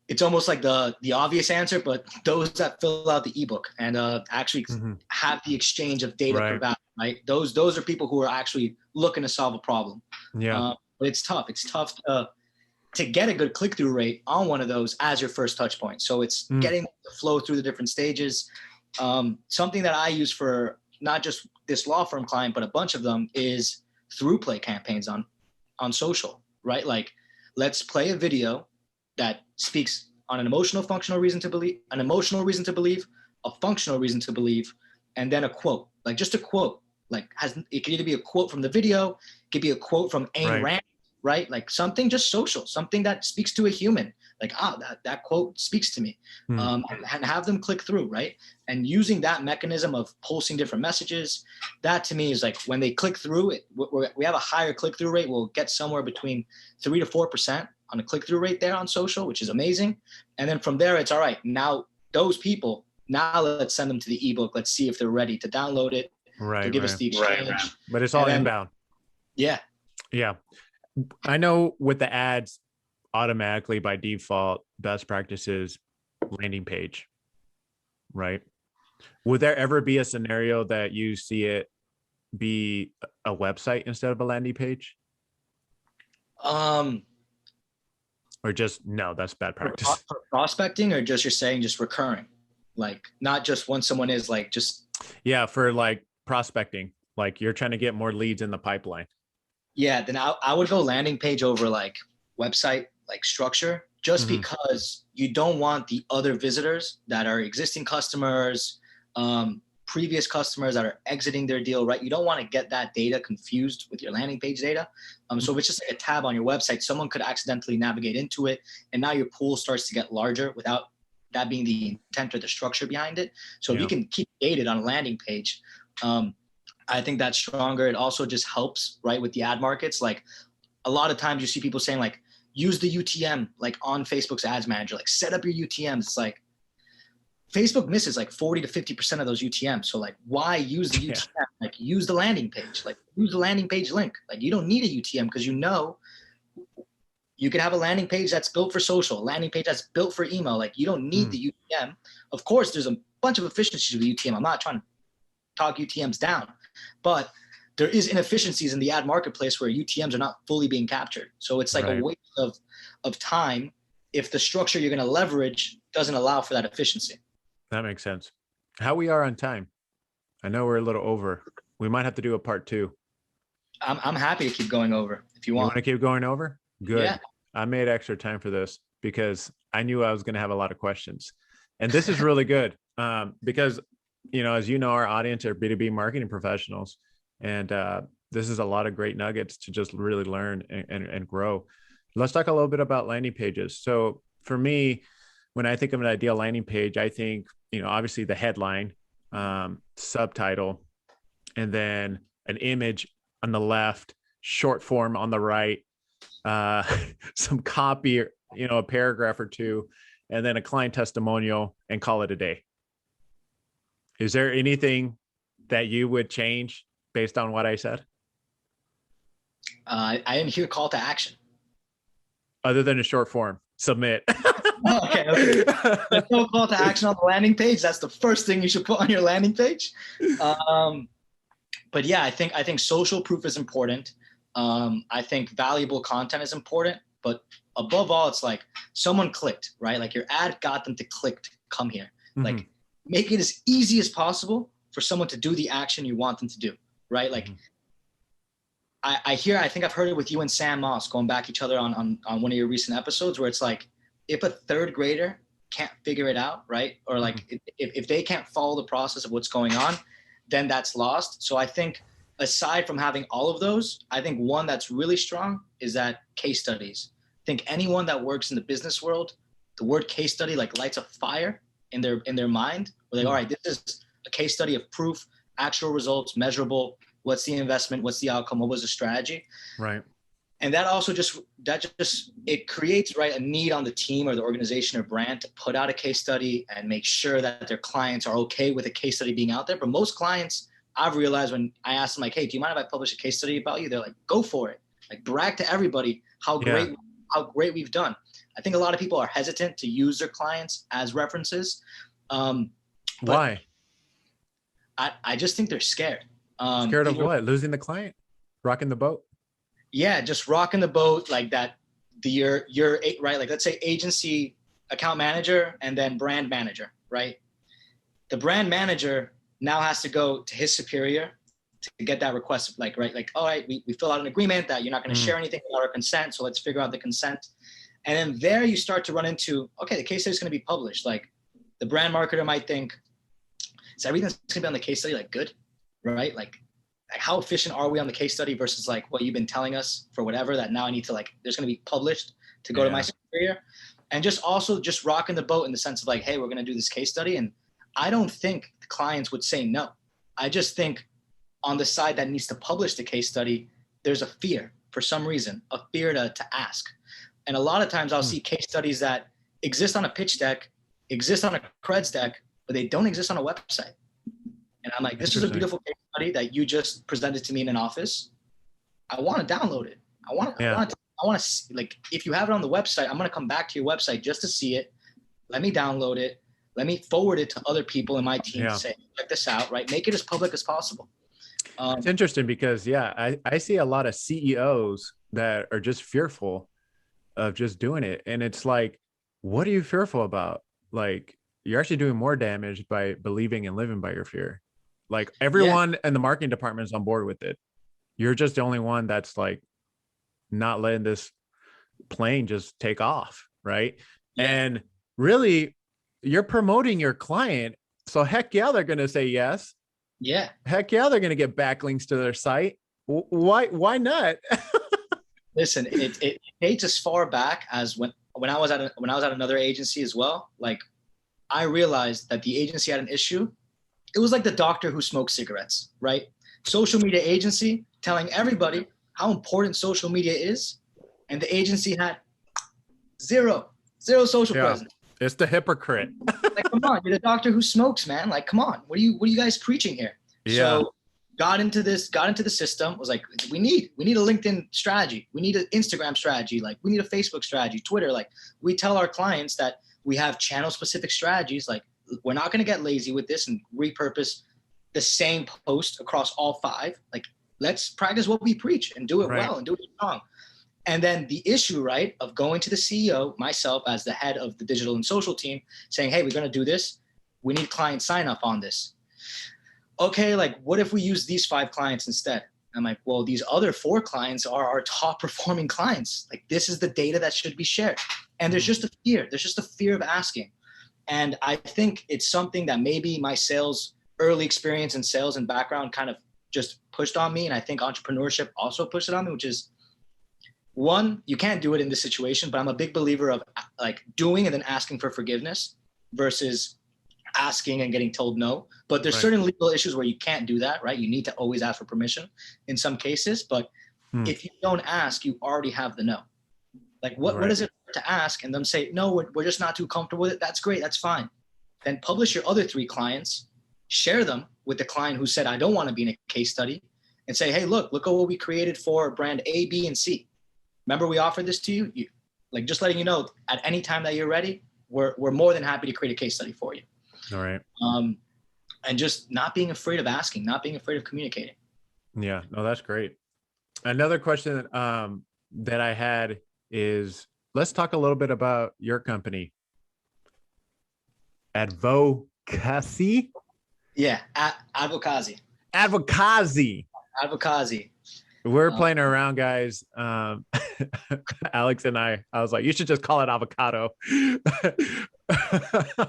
it's almost like the obvious answer, but those that fill out the ebook and actually have the exchange of data per value, right? Those are people who are actually looking to solve a problem. Yeah. But it's tough. It's tough to get a good click-through rate on one of those as your first touch point. So it's getting the flow through the different stages. Something that I use for not just this law firm client, but a bunch of them is through play campaigns on social, right? Like, let's play a video that speaks on an emotional, functional reason to believe, a functional reason to believe, and then a quote, like just a quote, like it could either be a quote from the video, it could be a quote from Ayn Rand, right? Like something just social, something that speaks to a human, like, that quote speaks to me, and have them click through, right? And using that mechanism of pulsing different messages, that to me is like, when they click through it, we have a higher click-through rate. We'll get somewhere between 3 to 4% on the click-through rate there on social, which is amazing. And then from there, it's all right. Now those people, let's send them to the ebook. Let's see if they're ready to download it, to give us the exchange. Right. But it's all inbound. Yeah. Yeah. I know with the ads, automatically by default, best practices, landing page, right? Would there ever be a scenario that you see it be a website instead of a landing page? Or just, no, that's bad practice. For prospecting, or just, you're saying just recurring, like not just when someone is like just. Yeah, for like prospecting, like you're trying to get more leads in the pipeline. Yeah, then I would go landing page over like website, like structure, just because you don't want the other visitors that are existing customers, previous customers that are exiting their deal, right? You don't want to get that data confused with your landing page data. So if it's just like a tab on your website, someone could accidentally navigate into it, and now your pool starts to get larger without that being the intent or the structure behind it. So if you can keep dated on a landing page, I think that's stronger. It also just helps, right, with the ad markets. Like a lot of times you see people saying like, use the UTM, like on Facebook's ads manager, like set up your UTMs. It's like Facebook misses like 40 to 50% of those UTMs. So like, why use the UTM? Like use the landing page, like use the landing page link. Like you don't need a UTM because you know you can have a landing page that's built for social, a landing page that's built for email. Like you don't need the UTM. Of course, there's a bunch of efficiencies with UTM. I'm not trying to talk UTMs down, but there is inefficiencies in the ad marketplace where UTMs are not fully being captured. So it's like a waste of time if the structure you're going to leverage doesn't allow for that efficiency. That makes sense. How we are on time? I know we're a little over. We might have to do a part 2. I'm happy to keep going over if you want. You want to keep going over? Good. Yeah. I made extra time for this because I knew I was going to have a lot of questions. And this is really good because, as you know, our audience are B2B marketing professionals. And this is a lot of great nuggets to just really learn and grow. Let's talk a little bit about landing pages. So for me, when I think of an ideal landing page, I think, obviously the headline, subtitle, and then an image on the left, short form on the right, some copy, a paragraph or two, and then a client testimonial, and call it a day. Is there anything that you would change based on what I said? I didn't hear call to action. Other than a short form, submit. Okay. There's no call to action on the landing page. That's the first thing you should put on your landing page. But yeah, I think social proof is important. I think valuable content is important, but above all, it's like someone clicked, right? Like your ad got them to click to come here. Like make it as easy as possible for someone to do the action you want them to do, right? Like I think I've heard it with you and Sam Moss going back each other on one of your recent episodes where it's like, if a third grader can't figure it out, right? Or like if they can't follow the process of what's going on, then that's lost. So I think aside from having all of those, I think one that's really strong is that case studies. I think anyone that works in the business world, the word case study like lights a fire in their mind. We're like, all right, this is a case study of proof, actual results, measurable. What's the investment? What's the outcome? What was the strategy? Right. And that also it creates, right, a need on the team or the organization or brand to put out a case study and make sure that their clients are okay with a case study being out there. But most clients, I've realized when I ask them like, hey, do you mind if I publish a case study about you? They're like, go for it. Like brag to everybody how great we've done. I think a lot of people are hesitant to use their clients as references. Why? I just think they're scared. Scared of what? Losing the client? Rocking the boat? Yeah, just rocking the boat like that. You're right. Like let's say agency account manager and then brand manager, right? The brand manager now has to go to his superior to get that request. Like, right. Like, all right, we fill out an agreement that you're not going to share anything without our consent. So let's figure out the consent. And then there you start to run into, okay, the case study is going to be published. Like the brand marketer might think, is everything that's going to be on the case study like good, right? Like how efficient are we on the case study versus like what you've been telling us for whatever that now I need to like, there's going to be published to go to my superior. And just also just rocking the boat in the sense of like, hey, we're going to do this case study. And I don't think the clients would say no. I just think on the side that needs to publish the case study, there's a fear for some reason, a fear to ask. And a lot of times I'll see case studies that exist on a pitch deck, exist on a creds deck, but they don't exist on a website. And I'm like, this is a beautiful case study that you just presented to me in an office. I want to download it. I want to see, like, if you have it on the website, I'm going to come back to your website just to see it. Let me download it. Let me forward it to other people in my team to say, check this out, right? Make it as public as possible. It's interesting because, I see a lot of CEOs that are just fearful of just doing it. And it's like, what are you fearful about? Like, you're actually doing more damage by believing and living by your fear. Like everyone in the marketing department is on board with it. You're just the only one that's like not letting this plane just take off. Right. Yeah. And really you're promoting your client So heck yeah, they're going to say yes. Yeah. Heck yeah, they're going to get backlinks to their site. Why not? Listen, it dates as far back as when I was at another agency as well. Like, I realized that the agency had an issue. It was like the doctor who smoked cigarettes, right? Social media agency telling everybody how important social media is, and the agency had zero social presence. It's the hypocrite. Like, come on, you're the doctor who smokes, man. Like, come on, what are you guys preaching here? Yeah. So got into the system, was like, we need a LinkedIn strategy. We need an Instagram strategy. Like, we need a Facebook strategy, Twitter. Like, we tell our clients that we have channel specific strategies. Like, we're not going to get lazy with this and repurpose the same post across all 5. Like, let's practice what we preach and do it well and do it strong. And then the issue, right, of going to the CEO, myself as the head of the digital and social team, saying, hey, we're going to do this. We need client sign up on this. Okay, like, what if we use these 5 clients instead? I'm like, well, these other 4 clients are our top performing clients. Like, this is the data that should be shared. And there's just a fear. There's just a fear of asking. And I think it's something that maybe my early experience in sales and background kind of just pushed on me. And I think entrepreneurship also pushed it on me, which is, one, you can't do it in this situation, but I'm a big believer of like doing and then asking for forgiveness versus asking and getting told no. But there's certain legal issues where you can't do that, right? You need to always ask for permission in some cases. But if you don't ask, you already have the no. Like, what is it to ask and them say, no, we're just not too comfortable with it? That's great. That's fine. Then publish your other 3 clients, share them with the client who said, I don't want to be in a case study, and say, hey, look at what we created for brand A, B, and C. Remember, we offered this to you? Like, just letting you know, at any time that you're ready, we're more than happy to create a case study for you. All right. And just not being afraid of asking, not being afraid of communicating. Yeah, no, that's great. Another question that I had is, let's talk a little bit about your company. Advocacy? Yeah, advocacy. Advocacy. We're playing around, guys. Alex and I was like, you should just call it avocado.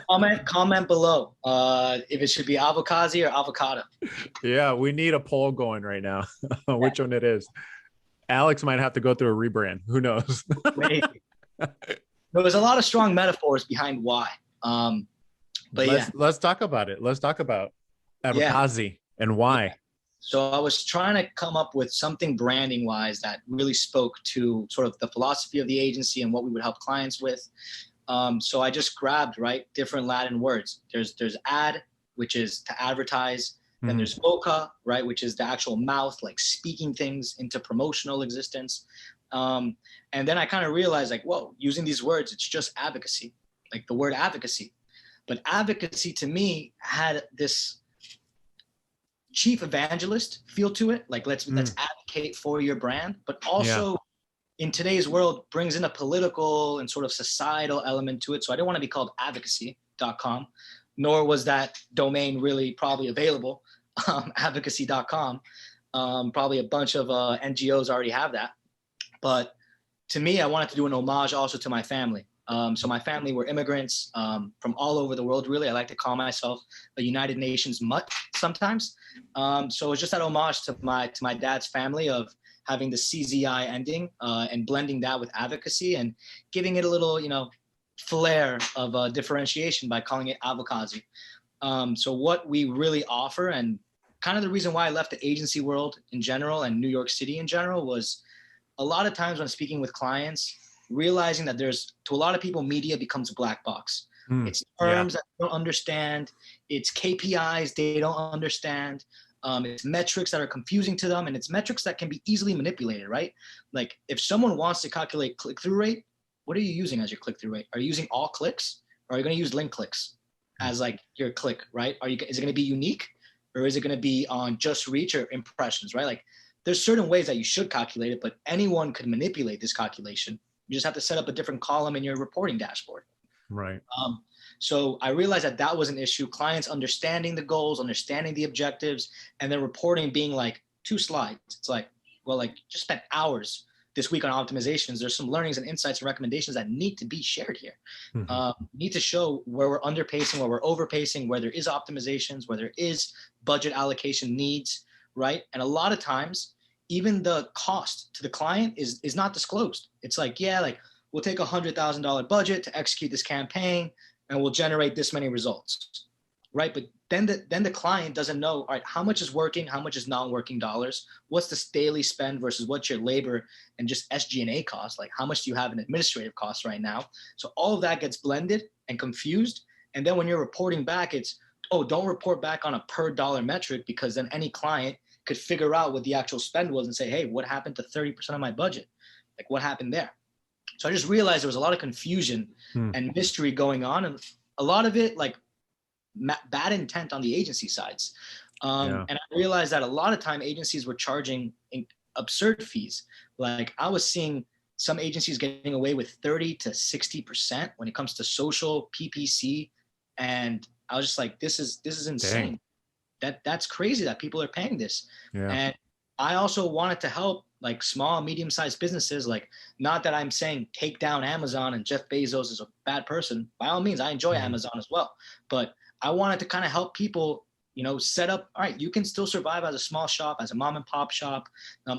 Comment below if it should be avocazi or avocado. Yeah, we need a poll going right now. Which one it is. Alex might have to go through a rebrand. Who knows? Maybe. There was a lot of strong metaphors behind why. But let's talk about it. Let's talk about advocacy and why. Yeah. So I was trying to come up with something branding wise that really spoke to sort of the philosophy of the agency and what we would help clients with. So I just grabbed different Latin words. There's ad, which is to advertise. Then there's voca, right, which is the actual mouth, like speaking things into promotional existence. And then I kind of realized, like, whoa, using these words, it's just advocacy, like the word advocacy. But advocacy to me had this chief evangelist feel to it, like let's advocate for your brand, but also in today's world brings in a political and sort of societal element to it. So I didn't want to be called advocacy.com, nor was that domain really probably available, advocacy.com. Probably a bunch of NGOs already have that. But to me, I wanted to do an homage also to my family. So my family were immigrants from all over the world, really. I like to call myself a United Nations mutt sometimes. So it's just that homage to my dad's family of having the CZI ending and blending that with advocacy and giving it a little, flair of differentiation by calling it advocacy. So what we really offer, and kind of the reason why I left the agency world in general and New York City in general, was a lot of times when speaking with clients, realizing that to a lot of people, media becomes a black box. It's terms that they don't understand. It's KPIs they don't understand. It's metrics that are confusing to them, and it's metrics that can be easily manipulated, right? Like if someone wants to calculate click-through rate, what are you using as your click-through rate? Are you using all clicks, or are you going to use link clicks as like your click, right? Is it going to be unique, or is it going to be on just reach or impressions, right? Like there's certain ways that you should calculate it, but anyone could manipulate this calculation. You just have to set up a different column in your reporting dashboard. Right. So I realized that was an issue. Clients understanding the goals, understanding the objectives, and then reporting being like 2 slides. It's like, well, like just spent hours this week on optimizations, there's some learnings and insights and recommendations that need to be shared here. Need to show where we're underpacing, where we're overpacing, where there is optimizations, where there is budget allocation needs, right? And a lot of times, even the cost to the client is not disclosed. It's like, yeah, like we'll take $100,000 budget to execute this campaign and we'll generate this many results, right? But then the client doesn't know, all right, how much is working, how much is non-working dollars, what's this daily spend versus what's your labor and just SG&A costs, like how much do you have in administrative costs right now? So all of that gets blended and confused. And then when you're reporting back, it's, oh, don't report back on a per dollar metric, because then any client could figure out what the actual spend was and say, hey, what happened to 30% of my budget? Like what happened there? So I just realized there was a lot of confusion and mystery going on, and a lot of it like bad intent on the agency sides. And I realized that a lot of time agencies were charging absurd fees. Like I was seeing some agencies getting away with 30 to 60% when it comes to social PPC. And I was just like, this is insane. Dang. That's crazy that people are paying this. And I also wanted to help like small, medium-sized businesses. Like, not that I'm saying take down Amazon and Jeff Bezos is a bad person. By all means, I enjoy Amazon as well. But I wanted to kind of help people, you know, set up, all right, you can still survive as a small shop, as a mom and pop shop,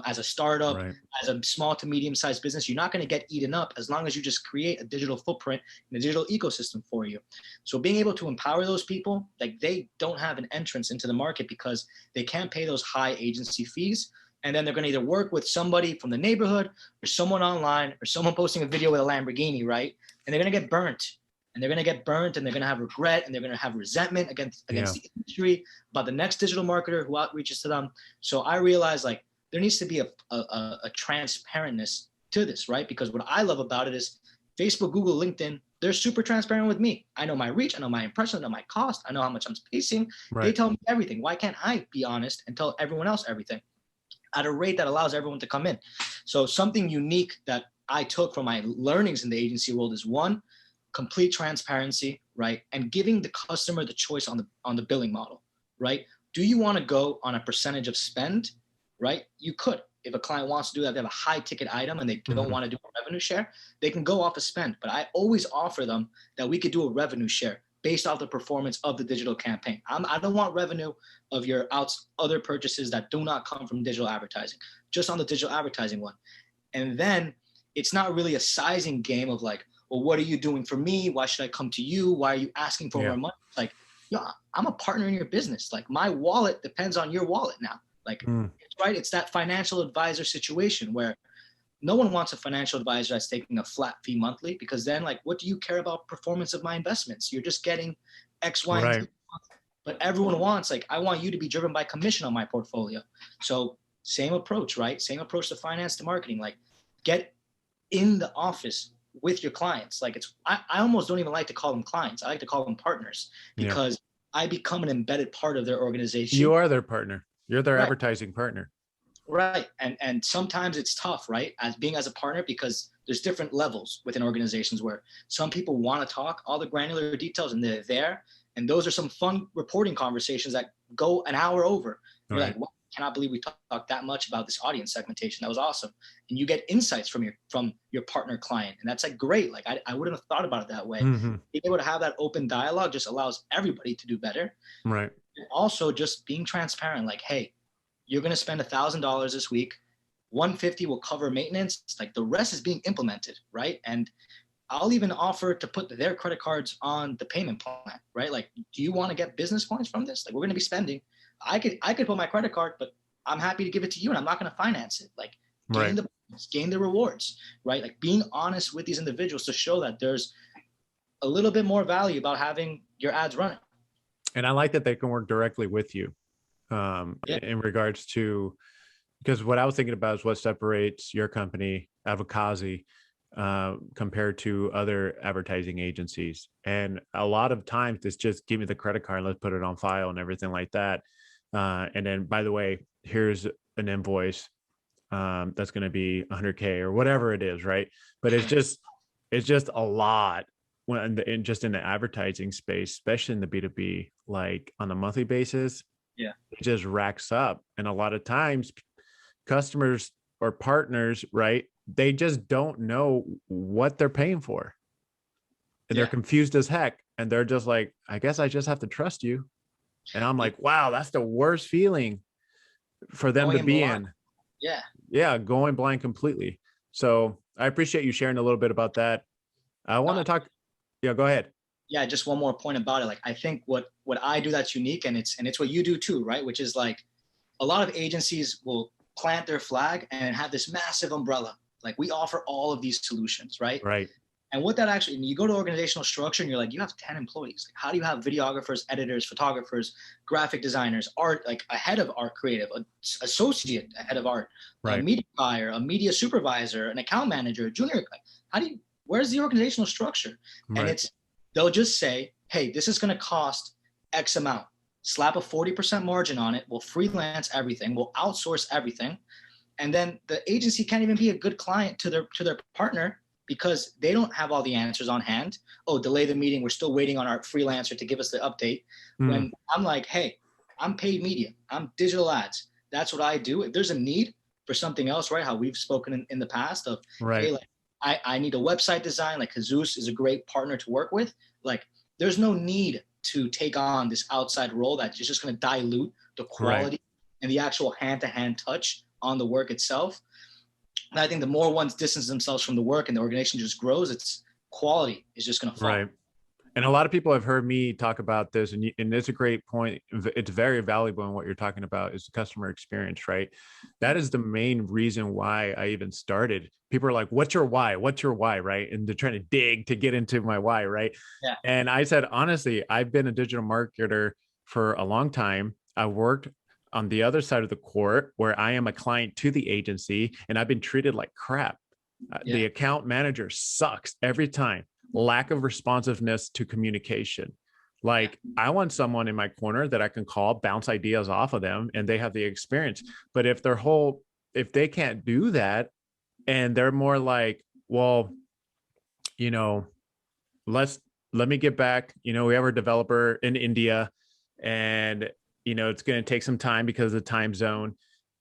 as a startup, as a small to medium-sized business. You're not going to get eaten up as long as you just create a digital footprint and a digital ecosystem for you. So being able to empower those people, like they don't have an entrance into the market because they can't pay those high agency fees. And then they're going to either work with somebody from the neighborhood or someone online or someone posting a video with a Lamborghini, right? And they're going to get burnt. And they're going to get burnt, and they're going to have regret, and they're going to have resentment against the industry about the next digital marketer who outreaches to them. So I realized like there needs to be a transparentness to this, right? Because what I love about it is Facebook, Google, LinkedIn, they're super transparent with me. I know my reach, I know my impressions, I know my cost, I know how much I'm spacing. They tell me everything. Why can't I be honest and tell everyone else everything at a rate that allows everyone to come in? So something unique that I took from my learnings in the agency world is one, complete transparency, right? And giving the customer the choice on the billing model, right? Do you want to go on a percentage of spend, right? You could. If a client wants to do that, they have a high ticket item and they don't want to do a revenue share, they can go off a spend. But I always offer them that we could do a revenue share based off the performance of the digital campaign. I don't want revenue of your other purchases that do not come from digital advertising, just on the digital advertising one. And then it's not really a sizing game of like, well, what are you doing for me? Why should I come to you? Why are you asking for more money? Like, I'm a partner in your business. Like my wallet depends on your wallet now. Like, it's that financial advisor situation where no one wants a financial advisor that's taking a flat fee monthly, because then like, what do you care about performance of my investments? You're just getting X, Y, and Z. But everyone wants, like, I want you to be driven by commission on my portfolio. So same approach, right? Same approach to finance to marketing. Like get in the office with your clients. Like I almost don't even like to call them clients. I like to call them partners, because I become an embedded part of their organization. You are their partner. You're their advertising partner. Right. And sometimes it's tough, right? As a partner, because there's different levels within organizations where some people want to talk all the granular details and they're there. And those are some fun reporting conversations that go an hour over. You're like, well, I cannot believe we talked that much about this audience segmentation. That was awesome. And you get insights from your partner client. And that's like great. Like I wouldn't have thought about it that way. Being able to have that open dialogue just allows everybody to do better. Right. And also just being transparent, like, hey, you're going to spend $1,000 this week. 150 will cover maintenance. Like the rest is being implemented, right? And I'll even offer to put their credit cards on the payment plan, right? Like, do you want to get business points from this? Like, we're going to be spending. I could put my credit card, but I'm happy to give it to you, and I'm not going to finance it. Like, gain the rewards, right? Like being honest with these individuals to show that there's a little bit more value about having your ads running. And I like that they can work directly with you in regards to, because what I was thinking about is what separates your company, Avocazi, compared to other advertising agencies. And a lot of times it's just give me the credit card, let's put it on file and everything like that. And then, by the way, here's an invoice that's going to be 100K or whatever it is, right? But it's just a lot when just in the advertising space, especially in the B2B, like on a monthly basis. Yeah, it just racks up. And a lot of times customers or partners, right, they just don't know what they're paying for. And they're confused as heck. And they're just like, I guess I just have to trust you. And I'm like, wow, that's the worst feeling for them to be in. Yeah. Yeah. Going blind completely. So I appreciate you sharing a little bit about that. I want to talk. Yeah, go ahead. Yeah. Just one more point about it. Like, I think what I do that's unique, and it's what you do too, right? Which is like, a lot of agencies will plant their flag and have this massive umbrella. Like, we offer all of these solutions, right? Right. And what that actually, you go to organizational structure and you're like, you have 10 employees. Like, how do you have videographers, editors, photographers, graphic designers, art, like a head of art creative, an associate head of art, right. a media buyer, a media supervisor, an account manager, a junior? Like, where's the organizational structure? Right. And they'll just say, hey, this is going to cost X amount. Slap a 40% margin on it. We'll freelance everything. We'll outsource everything. And then the agency can't even be a good client to their partner, because they don't have all the answers on hand. Oh, delay the meeting. We're still waiting on our freelancer to give us the update. When I'm like, hey, I'm paid media. I'm digital ads. That's what I do. If there's a need for something else, right? How we've spoken in the past of, hey, like, I need a website design. Like, Jesus is a great partner to work with. Like, there's no need to take on this outside role that's just going to dilute the quality and the actual hand-to-hand touch on the work itself. And I think the more ones distance themselves from the work and the organization just grows, its quality is just going to fall. Right. And a lot of people have heard me talk about this, and it's a great point. It's very valuable in what you're talking about is the customer experience, right? That is the main reason why I even started. People are like, what's your why? What's your why? Right. And they're trying to dig to get into my why. Right. Yeah. And I said, honestly, I've been a digital marketer for a long time. I worked on the other side of the court where I am a client to the agency, and I've been treated like crap. The account manager sucks every time. Lack of responsiveness to communication. Like, I want someone in my corner that I can call, bounce ideas off of them, and they have the experience. But if they can't do that, and they're more like, well, let me get back. We have a developer in India, and it's going to take some time because of the time zone.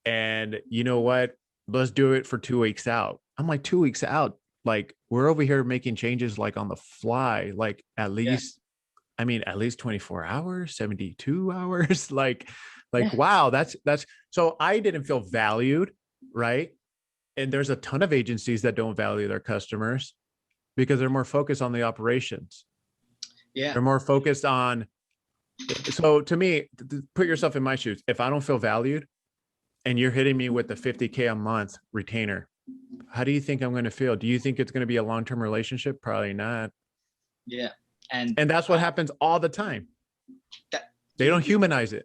And you know what? Let's do it for 2 weeks out. I'm like, 2 weeks out? Like, we're over here making changes like on the fly, like at least 24 hours, 72 hours. Wow, that's so I didn't feel valued. Right. And there's a ton of agencies that don't value their customers because they're more focused on the operations. Yeah. They're more focused on. So to me, put yourself in my shoes. If I don't feel valued and you're hitting me with the $50K a month retainer, how do you think I'm going to feel? Do you think it's going to be a long-term relationship? Probably not. Yeah. And that's what happens all the time. They don't humanize it.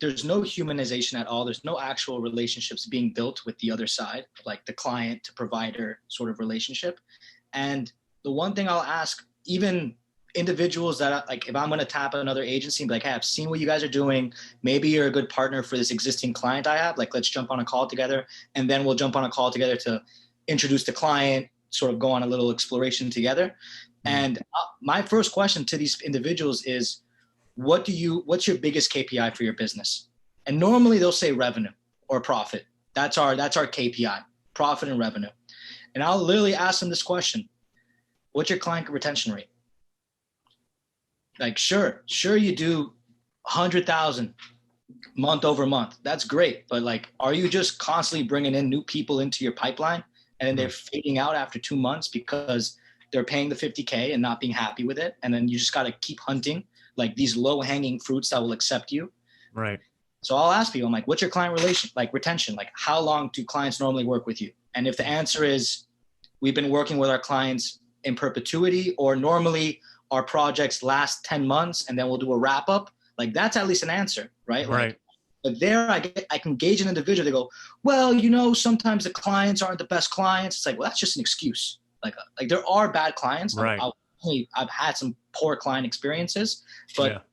There's no humanization at all. There's no actual relationships being built with the other side, like the client to provider sort of relationship. And the one thing I'll ask, even individuals that, like, if I'm going to tap another agency and be like, hey, I've seen what you guys are doing. Maybe you're a good partner for this existing client I have. Like, let's jump on a call together, and then we'll jump on a call together to introduce the client, sort of go on a little exploration together. Mm-hmm. And my first question to these individuals is, what's your biggest KPI for your business? And normally they'll say revenue or profit. That's our KPI, profit and revenue. And I'll literally ask them this question: what's your client retention rate? Like, sure you do 100,000 month over month. That's great. But like, are you just constantly bringing in new people into your pipeline and then they're fading out after 2 months because they're paying the $50K and not being happy with it? And then you just got to keep hunting like these low hanging fruits that will accept you. Right. So I'll ask people, I'm like, what's your client retention? Like, how long do clients normally work with you? And if the answer is, we've been working with our clients in perpetuity, or normally our projects last 10 months and then we'll do a wrap up, like, that's at least an answer, right? Right. But there I can gauge an individual. They go, well, sometimes the clients aren't the best clients. It's like, well, that's just an excuse. Like there are bad clients. Right. I've had some poor client experiences, but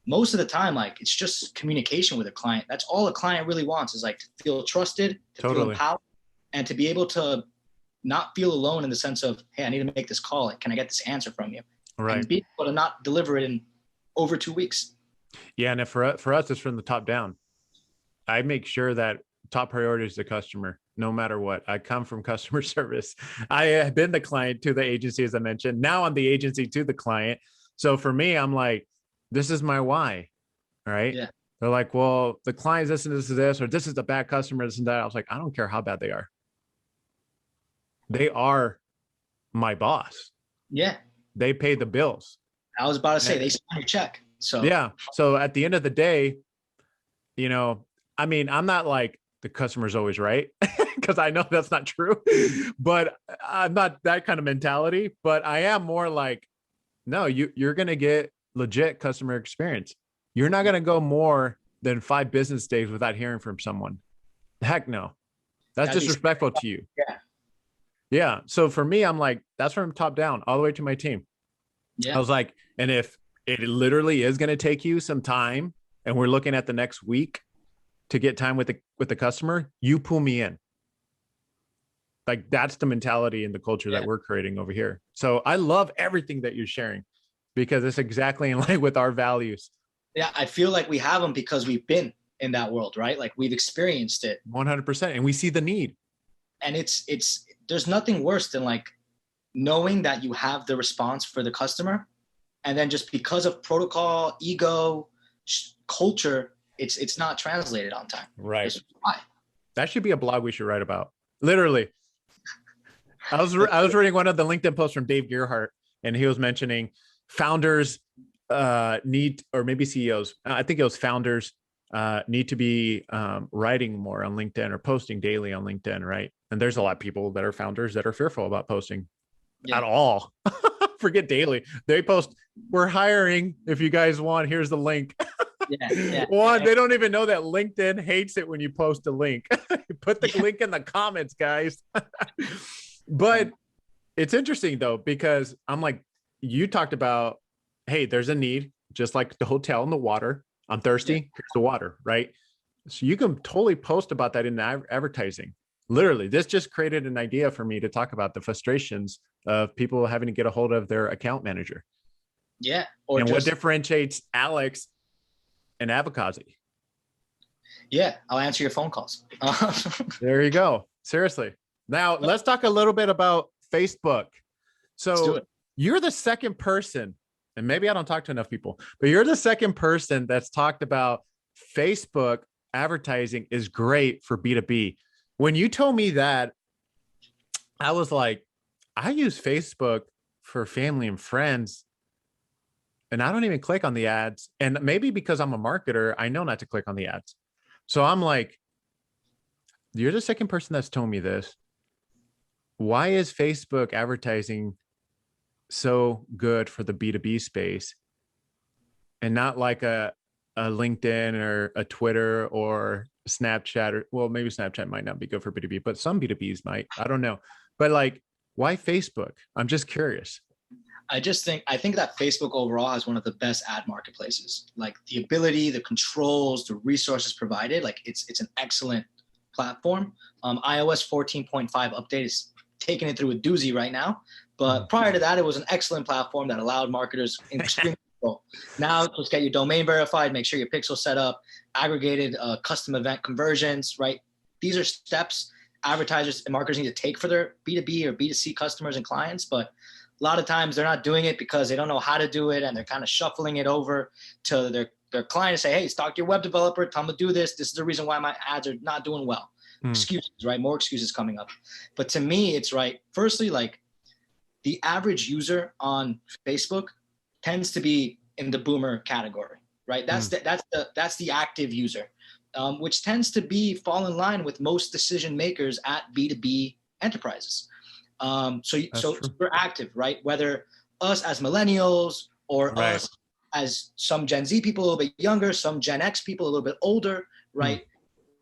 most of the time, like, it's just communication with a client. That's all a client really wants, is like to feel trusted, to feel empowered, and to be able to not feel alone in the sense of, hey, I need to make this call. Like, can I get this answer from you? Right. And be able to not deliver it in over 2 weeks. Yeah. And for us, it's from the top down. I make sure that top priority is the customer. no matter what. I come from customer service. I have been the client to the agency, as I mentioned. Now I'm the agency to the client. So for me, I'm like, this is my why. All right. Yeah. They're like, well, the client's this and this is this, or this is the bad customer, this and that. I was like, I don't care how bad they are. They are my boss. Yeah. They pay the bills. I was about to say, they sign your check. So yeah. So at the end of the day, you know, I mean, I'm not like the customer's always right, because I know that's not true, but I'm not that kind of mentality. But I am more like, no, you're going to get legit customer experience. You're not going to go more than 5 business days without hearing from someone. Heck no. That's disrespectful to you. Yeah. Yeah. So for me, I'm like, that's from top down all the way to my team. Yeah. I was like, and if it literally is going to take you some time and we're looking at the next week to get time with the customer, you pull me in. Like, that's the mentality and the culture that we're creating over here. So I love everything that you're sharing, because it's exactly in line with our values. Yeah. I feel like we have them because we've been in that world, right? Like, we've experienced it 100%. And we see the need. And there's nothing worse than like knowing that you have the response for the customer, and then just because of protocol, ego, culture, it's not translated on time. Right. That should be a blog we should write about. Literally. I was reading one of the LinkedIn posts from Dave Gearhart, and he was mentioning founders need, or maybe CEOs, I think it was founders, need to be writing more on LinkedIn or posting daily on LinkedIn, right? And there's a lot of people that are founders that are fearful about posting at all. Forget daily. They post, we're hiring. If you guys want, here's the link. They don't even know that LinkedIn hates it when you post a link. Put the link in the comments, guys. But it's interesting though, because I'm like, you talked about, hey, there's a need, just like the hotel and the water. I'm thirsty. Here's the water, right? So you can totally post about that in advertising. Literally, this just created an idea for me to talk about the frustrations of people having to get a hold of their account manager. Yeah. And what differentiates Alex and Avocazi. Yeah, I'll answer your phone calls. There you go. Seriously. Now, let's talk a little bit about Facebook. So you're the second person, and maybe I don't talk to enough people, but you're the second person that's talked about Facebook advertising is great for B2B. When you told me that, I was like, I use Facebook for family and friends, and I don't even click on the ads. And maybe because I'm a marketer, I know not to click on the ads. So I'm like, you're the second person that's told me this. Why is Facebook advertising so good for the B2B space and not like a LinkedIn or a Twitter or Snapchat, or, well, maybe Snapchat might not be good for B2B, but some B2Bs might, I don't know. But like, why Facebook? I'm just curious. I think that Facebook overall has one of the best ad marketplaces. Like, the ability, the controls, the resources provided, like it's an excellent platform. iOS 14.5 update is taking it through a doozy right now. But prior to that, it was an excellent platform that allowed marketers extremely well. Now just get your domain verified, make sure your pixel set up, aggregated custom event conversions, right? These are steps advertisers and marketers need to take for their B2B or B2C customers and clients. But a lot of times they're not doing it because they don't know how to do it, and they're kind of shuffling it over to their client and say, hey, talk to your web developer, tell them to do this. This is the reason why my ads are not doing well. Excuses, right? More excuses coming up. But to me, it's right. Firstly, like, the average user on Facebook tends to be in the boomer category, right? That's the active user, which tends to fall in line with most decision makers at B2B enterprises. So we're active, right? Whether us as millennials or us as some Gen Z people a little bit younger, some Gen X people a little bit older, right?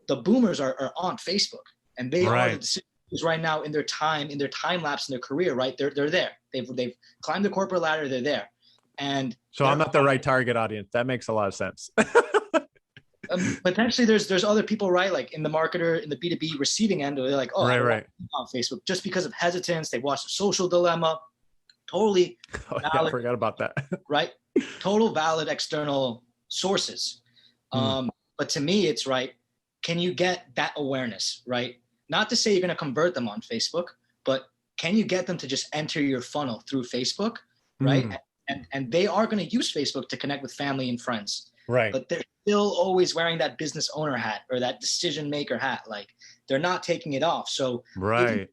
The boomers are on Facebook, and they are the decision makers right now in their time lapse in their career, right? They're there. They've climbed the corporate ladder. They're there. And so I'm not the right target audience. That makes a lot of sense. Potentially there's other people, right? Like in the marketer, in the B2B receiving end, they're like, on Facebook just because of hesitance. They watched The Social Dilemma. Totally. I forgot about that. Right. Total valid external sources. But to me, it's right. Can you get that awareness, right? not to say you're going to convert them on Facebook, but can you get them to just enter your funnel through Facebook, right? And they are going to use Facebook to connect with family and friends, Right. but they're still always wearing that business owner hat or that decision maker hat. Like they're not taking it off. So Right.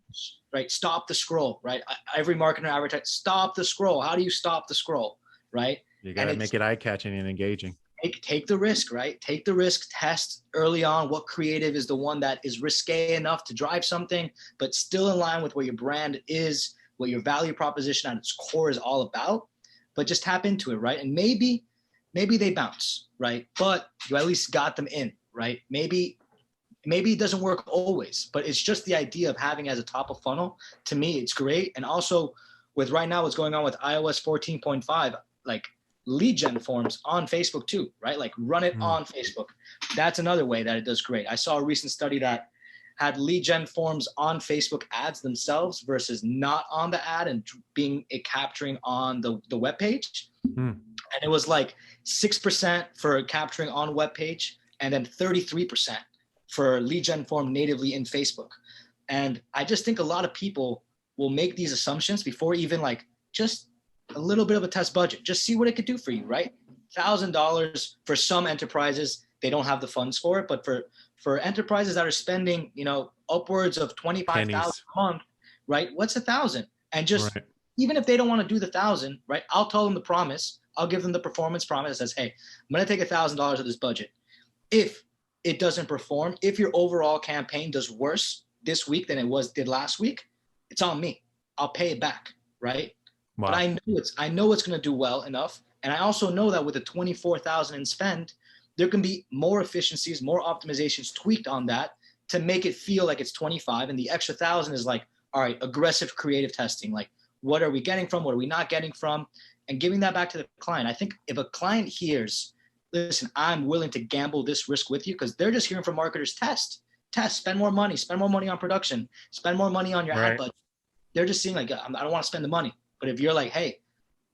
right, stop the scroll, right? Every marketer advertise, stop the scroll. How do you stop the scroll, right? You got to make it eye-catching and engaging. Take the risk, right? Take the risk, test early on what creative is the one that is risque enough to drive something, but still in line with what your brand is, what your value proposition at its core is all about. But just tap into it, right? And maybe they bounce, right? But you at least got them in, right? Maybe it doesn't work always, but it's just the idea of having as a top of funnel. To me, it's great. And also with right now what's going on with iOS 14.5, like lead gen forms on Facebook too, right? Like run it on Facebook. That's another way that it does great. I saw a recent study that had lead gen forms on Facebook ads themselves versus not on the ad and being capturing on the web page. And it was like 6% for capturing on web page and then 33% for lead gen form natively in Facebook. And I just think a lot of people will make these assumptions before even like just a little bit of a test budget. Just see what it could do for you, right? $1,000 for some enterprises, they don't have the funds for it, but for enterprises that are spending, upwards of $25,000 a month, right? What's 1,000? And just even if they don't want to do the 1,000, right? I'll tell them the promise. I'll give them the performance promise that says, hey, I'm going to take $1,000 of this budget. If it doesn't perform, if your overall campaign does worse this week than it did last week, it's on me. I'll pay it back, right? Wow. But I know it's going to do well enough, and I also know that with the $24,000 in spend, there can be more efficiencies, more optimizations tweaked on that to make it feel like it's 25, and the extra 1,000 is like, all right, aggressive creative testing, like what are we getting from, what are we not getting from, and giving that back to the client. I think if a client hears, listen, I'm willing to gamble this risk with you, because they're just hearing from marketers, test, spend more money on production, spend more money on your ad budget. They're just seeing like, I don't want to spend the money. But if you're like, hey,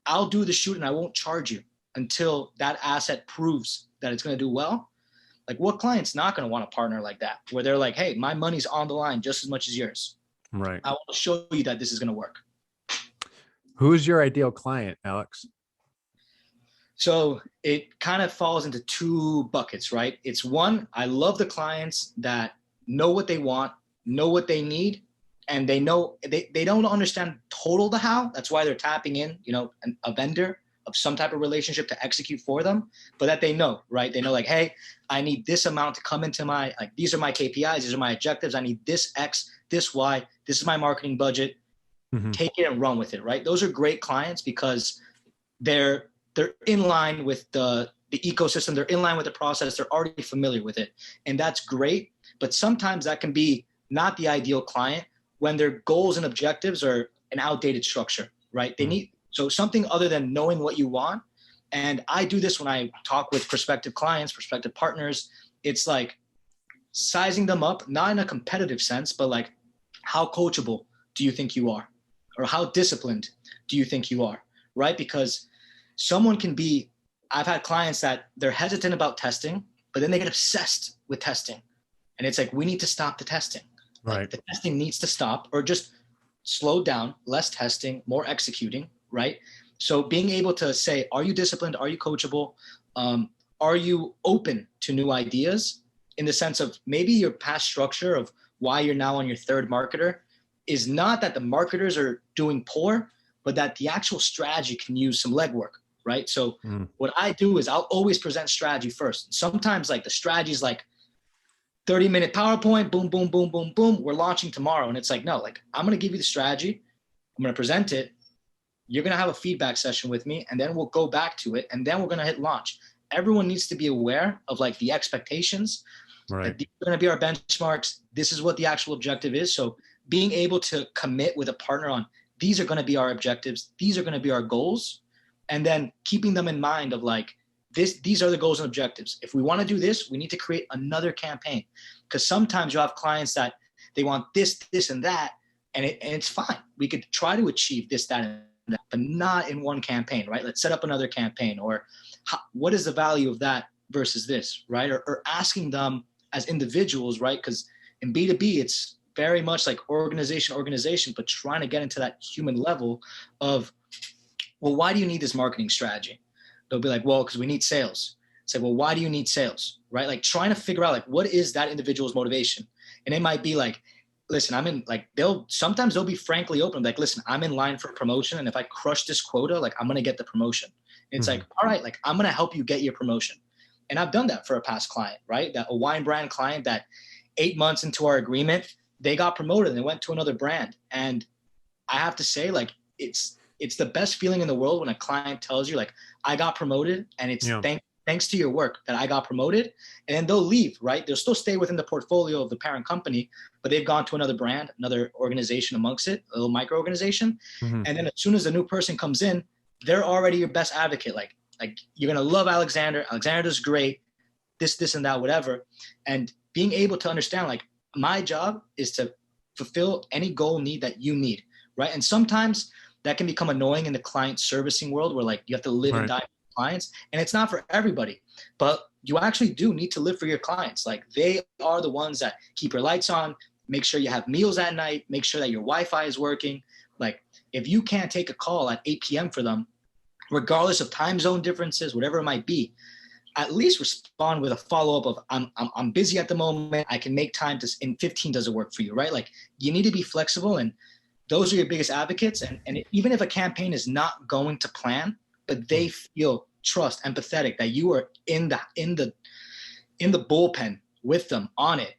I'll do the shoot and I won't charge you until that asset proves that it's going to do well. Like what client's not going to want to partner like that, where they're like, hey, my money's on the line just as much as yours. Right. I want to show you that this is going to work. Who's your ideal client, Alex? So it kind of falls into two buckets, right? It's one, I love the clients that know what they want, know what they need, and they know they don't understand total the how. That's why they're tapping in, a vendor of some type of relationship to execute for them, but that they know, right? They know like, hey, I need this amount to come into these are my KPIs, these are my objectives. I need this X, this Y, this is my marketing budget. Take it and run with it, right? Those are great clients because they're in line with the ecosystem. They're in line with the process. They're already familiar with it. And that's great. But sometimes that can be not the ideal client when their goals and objectives are an outdated structure, right? They need, so something other than knowing what you want. And I do this when I talk with prospective clients, prospective partners. It's like sizing them up, not in a competitive sense, but like, how coachable do you think you are? Or how disciplined do you think you are, right? Because someone can be, I've had clients that they're hesitant about testing, but then they get obsessed with testing. And it's like, we need to stop the testing. Right. Like the testing needs to stop, or just slow down, less testing, more executing, right? So being able to say, are you disciplined? Are you coachable? Are you open to new ideas, in the sense of maybe your past structure of why you're now on your third marketer is not that the marketers are doing poor, but that the actual strategy can use some legwork, right? So what I do is I'll always present strategy first. Sometimes like the strategy is like 30-minute PowerPoint, boom, boom, boom, boom, boom. We're launching tomorrow. And it's like, no, like I'm going to give you the strategy. I'm going to present it. You're going to have a feedback session with me, and then we'll go back to it. And then we're going to hit launch. Everyone needs to be aware of like the expectations. Right. Like, these are going to be our benchmarks. This is what the actual objective is. So being able to commit with a partner on, these are going to be our objectives. These are going to be our goals. And then keeping them in mind of like, these are the goals and objectives. If we want to do this, we need to create another campaign, because sometimes you have clients that they want this, and that, and it's fine. We could try to achieve this, that, and that, but not in one campaign, right? Let's set up another campaign, or what is the value of that versus this, right? Or asking them as individuals, right? Because in B2B, it's very much like organization, but trying to get into that human level of, well, why do you need this marketing strategy? They'll be like, well, because we need sales. It's like, well, why do you need sales? Right? Like trying to figure out like, what is that individual's motivation? And it might be like, listen, I'm in like, sometimes they'll be frankly open. Like, listen, I'm in line for promotion. And if I crush this quota, like I'm going to get the promotion. And it's like, all right, like I'm going to help you get your promotion. And I've done that for a past client, right? That a wine brand client that 8 months into our agreement, they got promoted and they went to another brand. And I have to say, like, it's the best feeling in the world when a client tells you like, I got promoted and it's thanks to your work that I got promoted. And then they'll leave, right? They'll still stay within the portfolio of the parent company, but they've gone to another brand, another organization amongst it, a little micro organization. And then as soon as a new person comes in, they're already your best advocate. Like you're going to love Alexander. Alexander does great, this and that, whatever. And being able to understand, like, my job is to fulfill any goal need that you need, right? And sometimes that can become annoying in the client servicing world where like you have to live and die for clients, and it's not for everybody, but you actually do need to live for your clients. Like they are the ones that keep your lights on, make sure you have meals at night, make sure that your Wi-Fi is working. Like if you can't take a call at 8 p.m. for them, regardless of time zone differences, whatever it might be, at least respond with a follow-up of I'm busy at the moment. I can make time to in 15. Does it work for you? Right? Like you need to be flexible, and those are your biggest advocates. And even if a campaign is not going to plan, but they feel trust, empathetic that you are in the bullpen with them on it,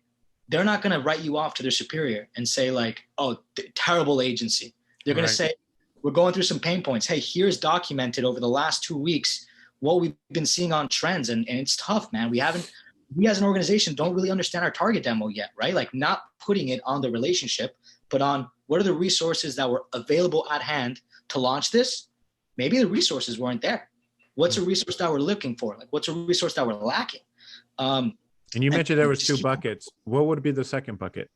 they're not going to write you off to their superior and say like, oh, terrible agency. They're going to say, we're going through some pain points. Hey, here's documented over the last 2 weeks what we've been seeing on trends. And it's tough, man. We as an organization don't really understand our target demo yet, right? Like not putting it on the relationship, but on what are the resources that were available at hand to launch this? Maybe the resources weren't there. What's a resource that we're looking for? Like what's a resource that we're lacking? And you mentioned there was 2 buckets. What would be the second bucket?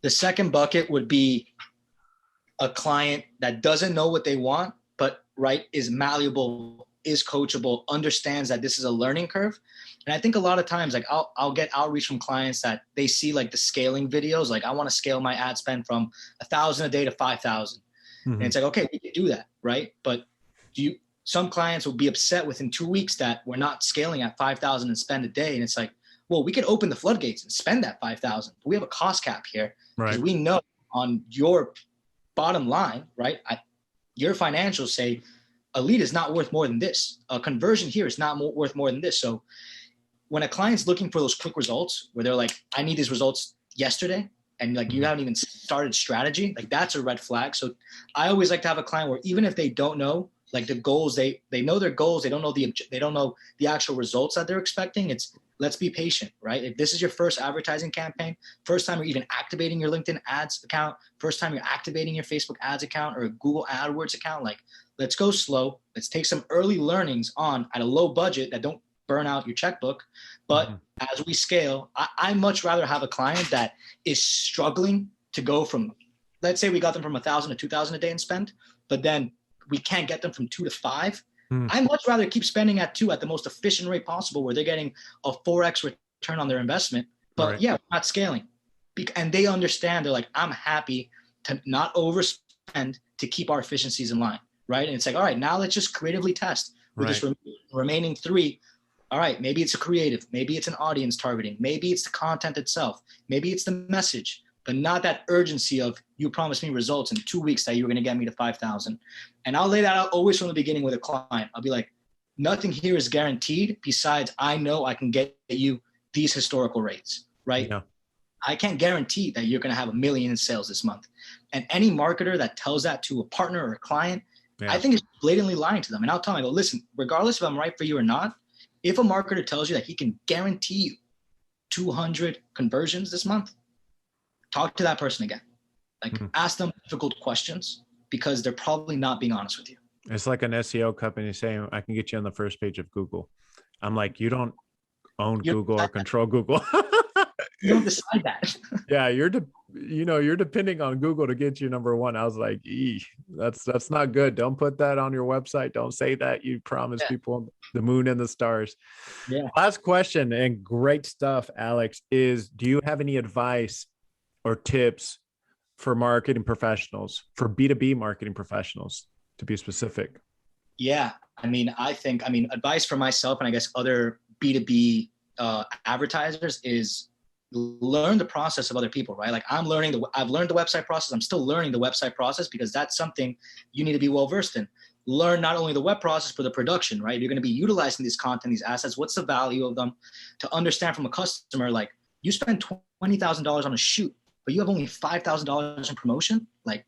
The second bucket would be a client that doesn't know what they want, but is malleable, is coachable, understands that this is a learning curve. And I think a lot of times, like I'll get outreach from clients that they see like the scaling videos. Like I want to scale my ad spend from 1,000 a day to 5,000. And it's like, okay, we can do that. Right. But some clients will be upset within 2 weeks that we're not scaling at 5,000 and spend a day. And it's like, well, we could open the floodgates and spend that 5,000. We have a cost cap here because we know on your bottom line, right? Your financials say a lead is not worth more than this. A conversion here is not worth more than this. So when a client's looking for those quick results where they're like, I need these results yesterday, and like you haven't even started strategy, like that's a red flag. So I always like to have a client where even if they don't know like the goals, they know their goals, they don't know the actual results that they're expecting. It's let's be patient, right? If this is your first advertising campaign, first time you're even activating your LinkedIn ads account, first time you're activating your Facebook ads account or a Google AdWords account, like let's go slow. Let's take some early learnings on at a low budget that don't burn out your checkbook. But as we scale, I much rather have a client that is struggling to go from, let's say we got them from 1,000 to 2,000 a day in spend, but then we can't get them from 2 to 5. I'd much rather keep spending at 2 at the most efficient rate possible where they're getting a 4x return on their investment. But we're not scaling. And they understand, they're like, I'm happy to not overspend to keep our efficiencies in line, right? And it's like, all right, now let's just creatively test with this remaining 3. All right, maybe it's a creative, maybe it's an audience targeting, maybe it's the content itself, maybe it's the message, but not that urgency of you promised me results in 2 weeks that you were going to get me to 5,000. And I'll lay that out always from the beginning with a client. I'll be like, nothing here is guaranteed besides I know I can get you these historical rates, right? Yeah. I can't guarantee that you're going to have 1 million in sales this month. And any marketer that tells that to a partner or a client, I think is blatantly lying to them. And I'll tell them, I go, listen, regardless if I'm right for you or not, if a marketer tells you that he can guarantee you 200 conversions this month, talk to that person again. Like ask them difficult questions because they're probably not being honest with you. It's like an SEO company saying, I can get you on the first page of Google. I'm like, you don't own Google or control Google. You don't decide that. Yeah, you're depending on Google to get you number 1. I was like, that's not good. Don't put that on your website. Don't say that you promise people the moon and the stars. Yeah. Last question, and great stuff, Alex, is do you have any advice or tips for marketing professionals, for B2B marketing professionals, to be specific? Yeah. Advice for myself and I guess other B2B advertisers is learn the process of other people, right? Like I've learned the website process. I'm still learning the website process because that's something you need to be well versed in. Learn not only the web process, but the production, right? You're going to be utilizing these content, these assets. What's the value of them? To understand from a customer, like you spend $20,000 on a shoot, but you have only $5,000 in promotion. Like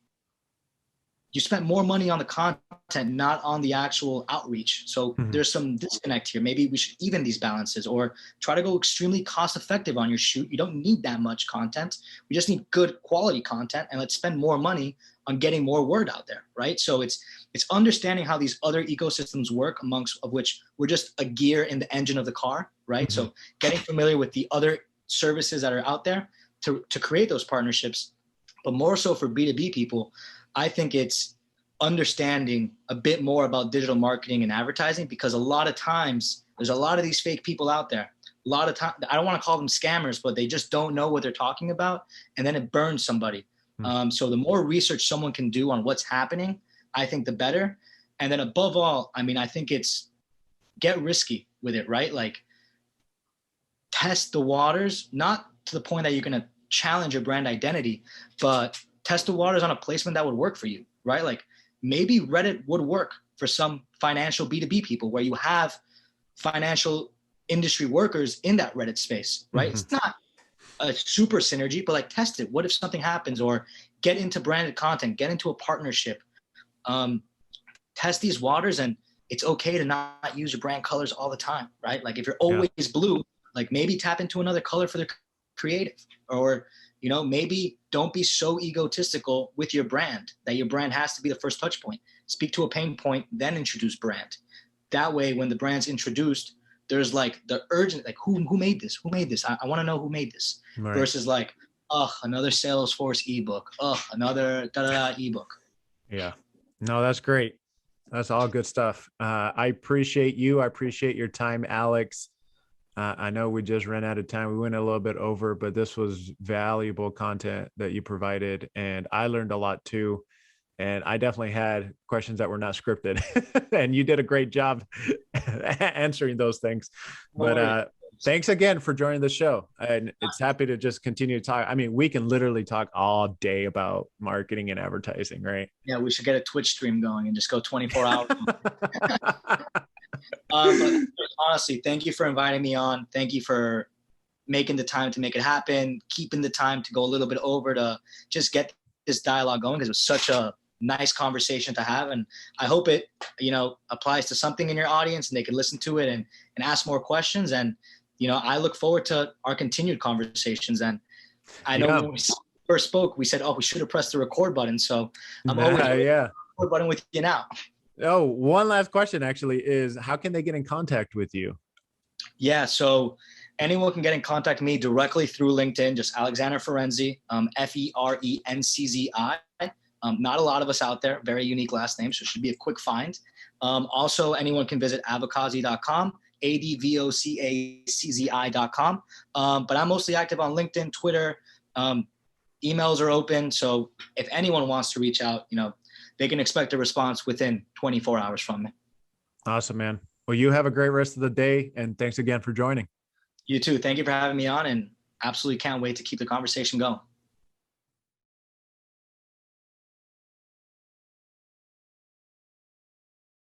you spent more money on the content, not on the actual outreach. So there's some disconnect here. Maybe we should even these balances or try to go extremely cost effective on your shoot. You don't need that much content. We just need good quality content, and let's spend more money on getting more word out there, right? So it's understanding how these other ecosystems work, amongst of which we're just a gear in the engine of the car, right? So getting familiar with the other services that are out there to create those partnerships. But more so for B2B people, I think it's understanding a bit more about digital marketing and advertising, because a lot of times there's a lot of these fake people out there. A lot of time, I don't want to call them scammers, but they just don't know what they're talking about, and then it burns somebody. So the more research someone can do on what's happening, I think the better. And then above all, I think it's get risky with it, right? Like test the waters, not to the point that you're going to challenge your brand identity, but test the waters on a placement that would work for you, right? Like maybe Reddit would work for some financial B2B people where you have financial industry workers in that Reddit space, right? It's not a super synergy, but like test it. What if something happens? Or get into branded content, get into a partnership, test these waters. And it's okay to not use your brand colors all the time, right? Like if you're always blue, like maybe tap into another color for the creative, or maybe don't be so egotistical with your brand that your brand has to be the first touch point. Speak to a pain point, then introduce brand. That way, when the brand's introduced, there's like the urgent, like who made this? Who made this? I want to know who made this. Right. Versus like, another Salesforce ebook. Another ebook. Yeah. No, that's great. That's all good stuff. I appreciate you. I appreciate your time, Alex. I know we just ran out of time. We went a little bit over, but this was valuable content that you provided, and I learned a lot too. And I definitely had questions that were not scripted, and you did a great job answering those things. But thanks again for joining the show. And it's happy to just continue to talk. We can literally talk all day about marketing and advertising, right? Yeah, we should get a Twitch stream going and just go 24 hours. But honestly, thank you for inviting me on. Thank you for making the time to make it happen, keeping the time to go a little bit over to just get this dialogue going, because it was such a nice conversation to have. And I hope it, applies to something in your audience and they can listen to it and ask more questions. And, I look forward to our continued conversations. And I know when we first spoke, we said, we should have pressed the record button. So I'm always the record button with you now. Oh, one last question actually is, how can they get in contact with you? Yeah. So anyone can get in contact with me directly through LinkedIn, just Alexander Ferenczi, Ferenczi. Not a lot of us out there, very unique last name, so it should be a quick find. Also, anyone can visit advocacy.com, advocaczi.com. But I'm mostly active on LinkedIn, Twitter. Emails are open. So if anyone wants to reach out, they can expect a response within 24 hours from me. Awesome, man. Well, you have a great rest of the day, and thanks again for joining. You too. Thank you for having me on, and absolutely can't wait to keep the conversation going.